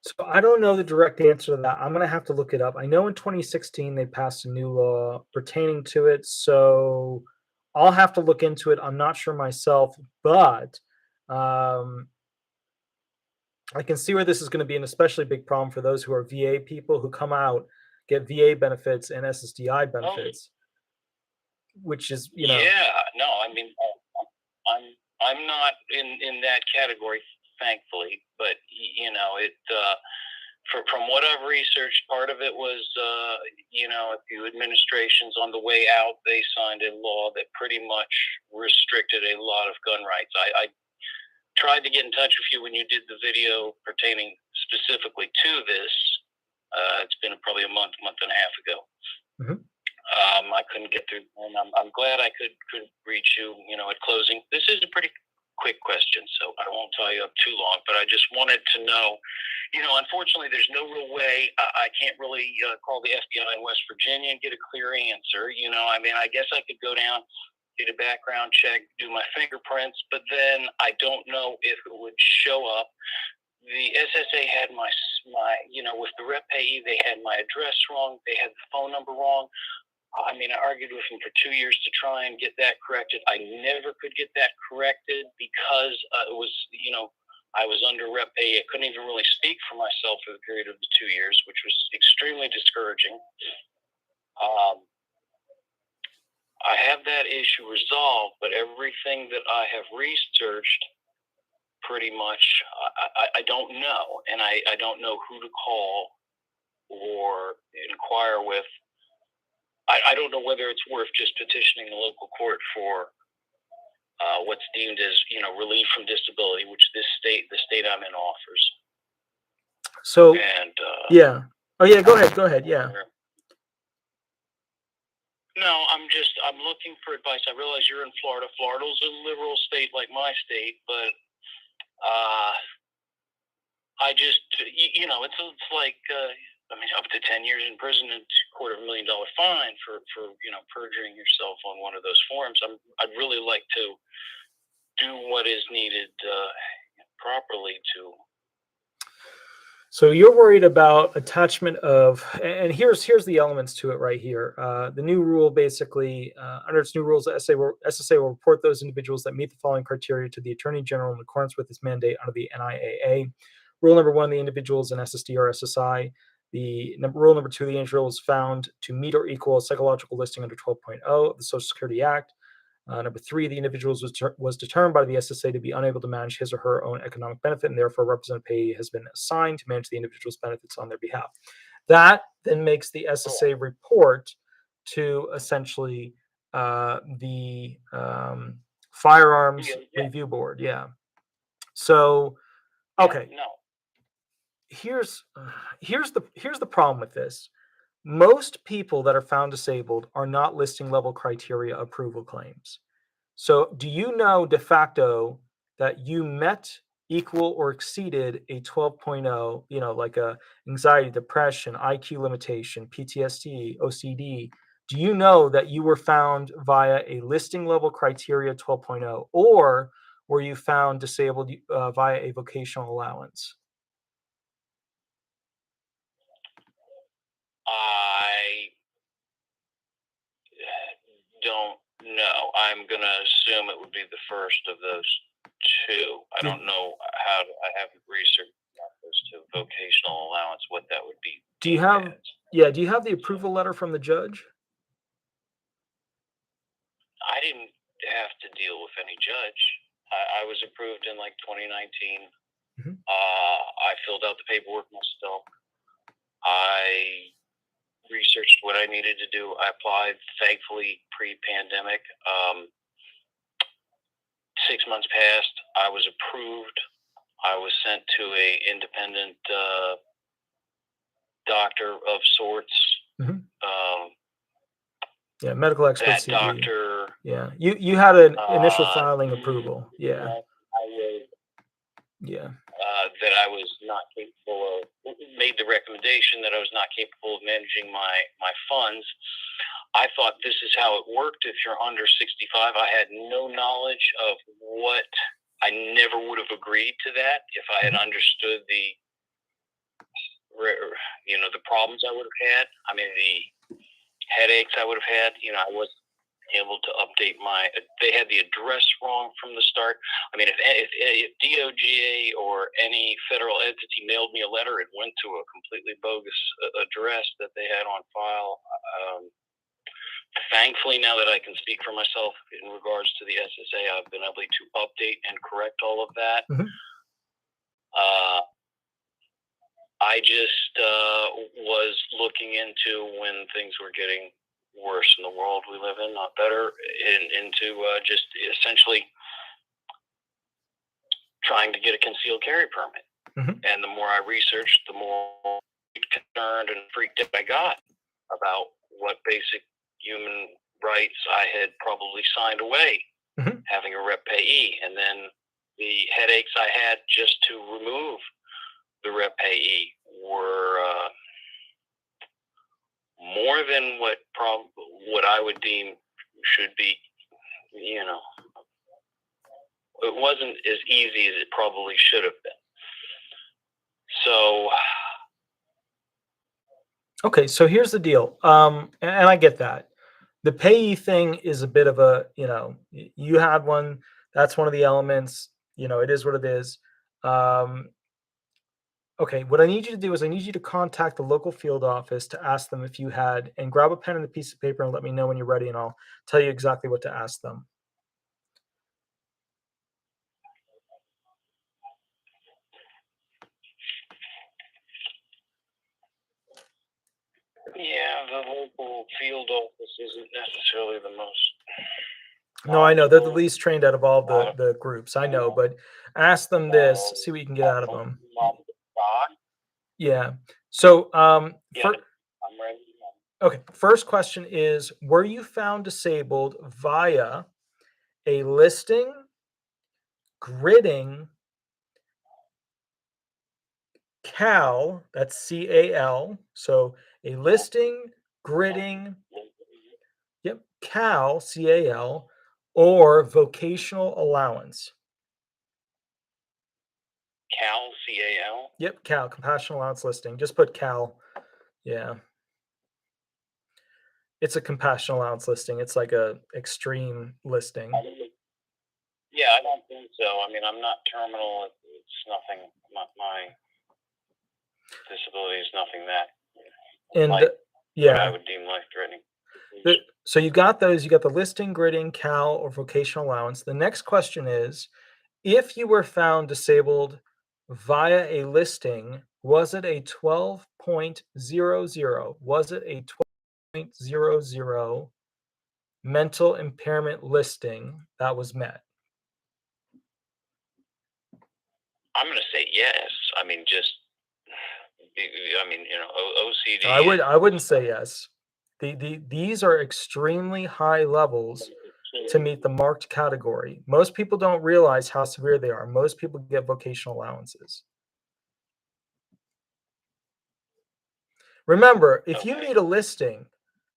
So I don't know the direct answer to that. I'm going to have to look it up. I know in 2016 they passed a new law pertaining to it, so I'll have to look into it. I'm not sure myself, but I can see where this is going to be an especially big problem for those who are VA people who come out, get VA benefits and SSDI benefits, which is, Yeah, no, I mean, I'm not in that category, thankfully, but it. From what I've researched, part of it was, a few administrations on the way out, they signed a law that pretty much restricted a lot of gun rights. I tried to get in touch with you when you did the video pertaining specifically to this. It's been probably a month and a half ago. Mm-hmm. I couldn't get through, and I'm glad I could reach you, at closing. This is a pretty quick question, so I won't tie you up too long, but I just wanted to know, unfortunately, there's no real way. I can't really call the FBI in West Virginia and get a clear answer. I mean, I guess I could go down, get a background check, do my fingerprints, but then I don't know if it would show up. The SSA had my with the rep payee, they had my address wrong. They had the phone number wrong. I mean, I argued with him for 2 years to try and get that corrected. I never could get that corrected because it was, I was under rep pay. I couldn't even really speak for myself for the period of the 2 years, which was extremely discouraging. I have that issue resolved, but everything that I have researched, pretty much, I don't know, and I don't know who to call or inquire with. I don't know whether it's worth just petitioning the local court for what's deemed as, relief from disability, which the state I'm in offers. So, and yeah. Oh, yeah, go ahead, yeah. No, I'm looking for advice. I realize you're in Florida. Florida's a liberal state like my state, but I just, it's like, up to 10 years in prison and $250,000 fine for perjuring yourself on one of those forums. I'd really like to do what is needed properly to. So you're worried about attachment of, and here's the elements to it right here. The new rule basically, under its new rules, the SSA will report those individuals that meet the following criteria to the Attorney General in accordance with his mandate under the NIAA. Rule number 1, the individuals in SSD or SSI. Rule number 2, the individual is found to meet or equal a psychological listing under 12.0 of the Social Security Act. Number 3, the individual was determined by the SSA to be unable to manage his or her own economic benefit, and therefore a representative payee has been assigned to manage the individual's benefits on their behalf. That then makes the SSA report to essentially the Firearms Review Board. Yeah. So, okay. No. Here's the problem with this. Most people that are found disabled are not listing level criteria approval claims. So do you know de facto that you met, equal, or exceeded a 12.0, like a anxiety, depression, IQ limitation, PTSD, OCD? Do you know that you were found via a listing level criteria 12.0, or were you found disabled via a vocational allowance? I don't know. I'm going to assume it would be the first of those two. I don't know how I haven't researched those two. Vocational allowance, what that would be. Do you have the approval letter from the judge? I didn't have to deal with any judge. I was approved in 2019. Mm-hmm. I filled out the paperwork myself. I researched what I needed to do. I applied, thankfully, pre-pandemic. 6 months passed. I was approved. I was sent to a independent doctor of sorts. Mm-hmm. Medical expert. That doctor. Yeah, you had an initial filing approval. Yeah. I was. Yeah. That I was not capable of, made the recommendation that I was not capable of managing my funds. I thought this is how it worked if you're under 65. I had no knowledge of what, I never would have agreed to that if I had understood the problems I would have had. I mean, the headaches I would have had. I was able to update they had the address wrong from the start. I mean, if DOJ or any federal entity mailed me a letter, it went to a completely bogus address that they had on file. Thankfully, now that I can speak for myself in regards to the SSA, I've been able to update and correct all of that. Mhm. I just was looking into when things were getting worse in the world we live in, not better, into just essentially trying to get a concealed carry permit. Mhm. And the more I researched, the more concerned and freaked out I got about what basic human rights I had probably signed away, Mhm. having a rep payee, and then the headaches I had just to remove the rep payee were more than what I would deem should be. You know, it wasn't as easy as it probably should have been. So, Okay, so here's the deal. And I get that. The payee thing is a bit of a, you had one, that's one of the elements, it is what it is. Okay, what I need you to do is I need you to contact the local field office to ask them if you had, and grab a pen and a piece of paper and let me know when you're ready, and I'll tell you exactly what to ask them. yeah, the local field office isn't necessarily the most. No, I know they're the least trained out of all the groups. I know, but ask them this, see what you can get out of them. Yeah. So, I'm ready. okay. First question is: were you found disabled via a listing, gridding, CAL? That's CAL. So a listing, gridding, yep, CAL, CAL, or vocational allowance. Cal, CAL. Yep, CAL, compassionate allowance listing. Just put CAL. Yeah. It's a compassionate allowance listing. It's like a extreme listing. Yeah, I don't think so. I mean, I'm not terminal. It's nothing. My disability is nothing that. And what I yeah, would deem life-threatening. so you got those. You got the listing, gridding, CAL, or vocational allowance. The next question is: if you were found disabled via a listing, was it a 12.00? Was it a 12.00 mental impairment listing that was met? I'm going to say yes. I mean, OCD. I wouldn't say yes. These are extremely high levels to meet the marked category. Most people don't realize how severe they are. Most people get vocational allowances. Remember, if you meet a listing,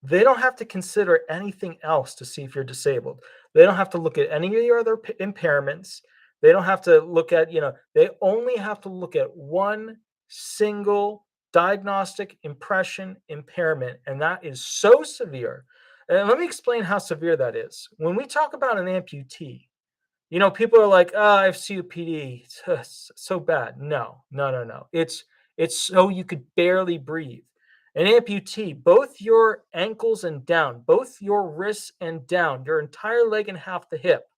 they don't have to consider anything else to see if you're disabled. They don't have to look at any of your other impairments. They don't have to look at, they only have to look at one single diagnostic impression impairment, and that is so severe. And let me explain how severe that is. When we talk about an amputee, people are like, "Oh, I have COPD. It's so bad." No. It's so you could barely breathe. An amputee, both your ankles and down, both your wrists and down, your entire leg and half the hip.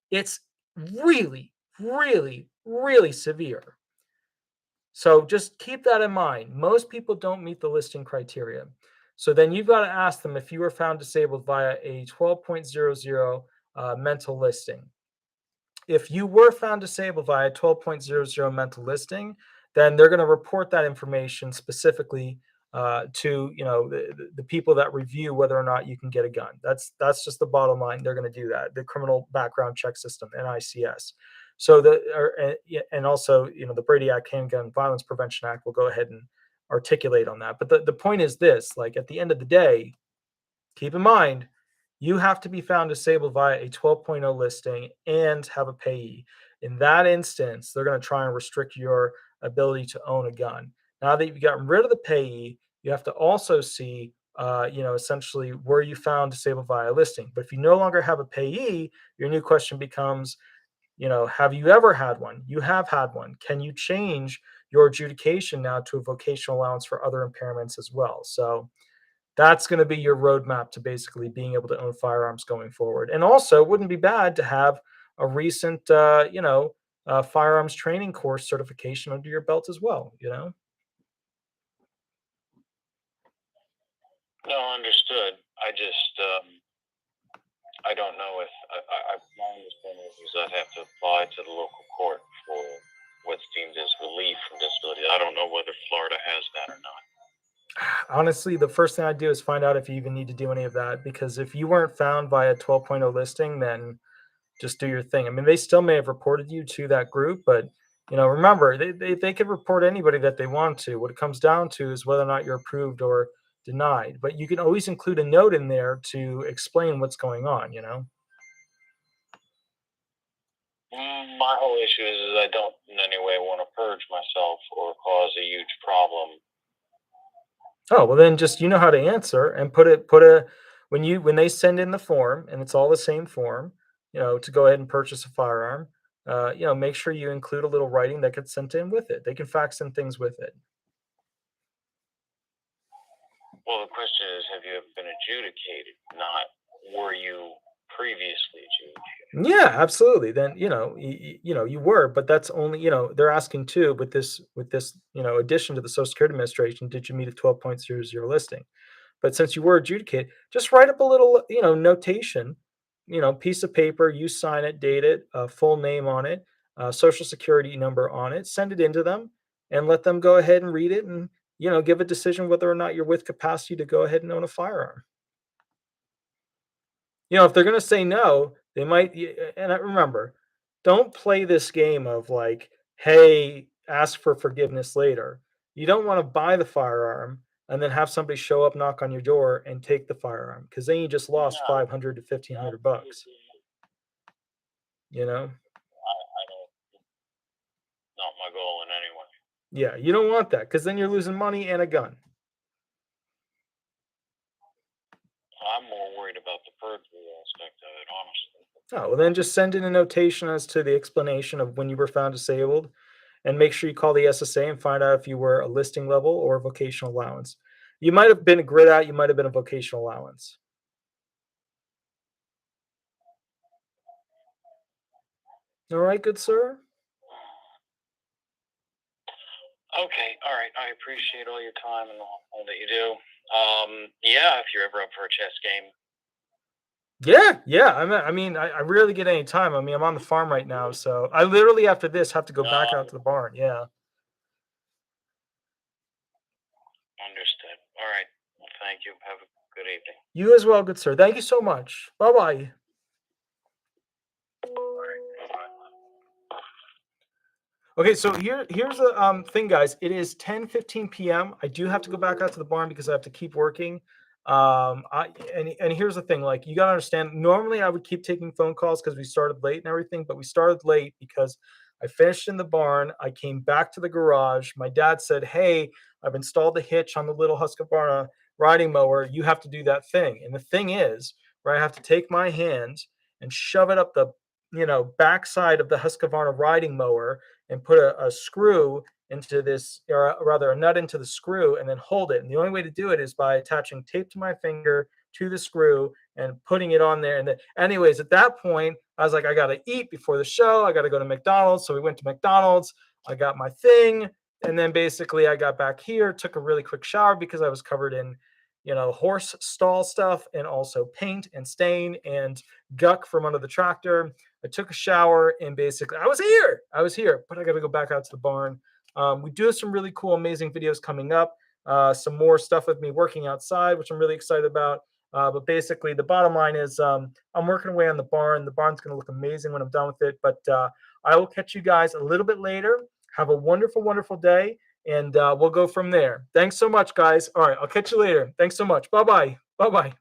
It's really, really, really severe. So just keep that in mind. Most people don't meet the listing criteria. So then you've got to ask them if you were found disabled via a 12.00 mental listing. If you were found disabled via 12.00 mental listing, then they're going to report that information specifically to the people that review whether or not you can get a gun. That's just the bottom line. They're going to do that. The criminal background check system, NICS. So and also the Brady Act, Handgun Violence Prevention Act will go ahead and articulate on that. But the point is this: like at the end of the day, keep in mind, you have to be found disabled via a 12.0 listing and have a payee. In that instance, they're going to try and restrict your ability to own a gun. Now that you've gotten rid of the payee, you have to also see essentially, were you found disabled via listing? But if you no longer have a payee, your new question becomes, have you ever had one? You have had one. Can you change your adjudication now to a vocational allowance for other impairments as well? So that's going to be your roadmap to basically being able to own firearms going forward. And also, it wouldn't be bad to have a recent, firearms training course certification under your belt as well. No, understood. I just, I don't know if, my understanding is I'd have to apply to the local court for what's deemed as relief from disability. I don't know whether Florida has that or not. Honestly, the first thing I'd do is find out if you even need to do any of that, because if you weren't found by a 12.0 listing, then just do your thing. I mean, they still may have reported you to that group, but remember, they could report anybody that they want to. What it comes down to is whether or not you're approved or denied. But you can always include a note in there to explain what's going on. My whole issue is I don't in any way want to purge myself or cause a huge problem. Oh, well then just how to answer and when they send in the form and it's all the same form, to go ahead and purchase a firearm, make sure you include a little writing that gets sent in with it. They can fax in things with it. Well, the question is, have you ever been adjudicated? Not were you previously adjudicated? Yeah, absolutely. Then you were, but that's only they're asking too with this addition to the Social Security Administration. Did you meet a 12.00 listing? But since you were adjudicated, just write up a little notation, piece of paper. You sign it, date it, full name on it, Social Security number on it. Send it into them, and let them go ahead and read it, and give a decision whether or not you're with capacity to go ahead and own a firearm. If they're going to say no, they might. And remember, don't play this game of like, hey, ask for forgiveness later. You don't want to buy the firearm and then have somebody show up, knock on your door, and take the firearm, because then you just lost $500 to $1,500. I don't. Not my goal in any way. Yeah, you don't want that, because then you're losing money and a gun. I'm more worried about the perjury aspect of it, honestly. Oh, well, then just send in a notation as to the explanation of when you were found disabled, and make sure you call the SSA and find out if you were a listing level or a vocational allowance. You might have been a grid out, you might have been a vocational allowance. All right, good sir. Okay, all right. I appreciate all your time and all that you do. Yeah, if you're ever up for a chess game. Yeah. I rarely get any time. I mean, I'm on the farm right now, so I literally after this have to go back out to the barn. Yeah. Understood. All right. Well, thank you. Have a good evening. You as well, good sir. Thank you so much. Bye-bye. Okay, so here's the thing, guys. It is 10:15 p.m. I do have to go back out to the barn because I have to keep working. And here's the thing, like, you gotta understand, normally I would keep taking phone calls because we started late and everything, but we started late because I finished in the barn. I came back to the garage. My dad said, hey, I've installed the hitch on the little Husqvarna riding mower. You have to do that thing. And the thing is, where I have to take my hand and shove it up the backside of the Husqvarna riding mower and put a screw into this, or rather a nut into the screw, and then hold it. And the only way to do it is by attaching tape to my finger to the screw and putting it on there. And then, anyways, at that point, I was like, I got to eat before the show. I got to go to McDonald's. So we went to McDonald's. I got my thing. And then basically I got back here, took a really quick shower because I was covered in, horse stall stuff and also paint and stain and guck from under the tractor. I took a shower and basically I was here, but I got to go back out to the barn. We do have some really cool, amazing videos coming up. Some more stuff with me working outside, which I'm really excited about. But basically, the bottom line is I'm working away on the barn. The barn's going to look amazing when I'm done with it. But I will catch you guys a little bit later. Have a wonderful, wonderful day. And we'll go from there. Thanks so much, guys. All right, I'll catch you later. Thanks so much. Bye-bye. Bye-bye.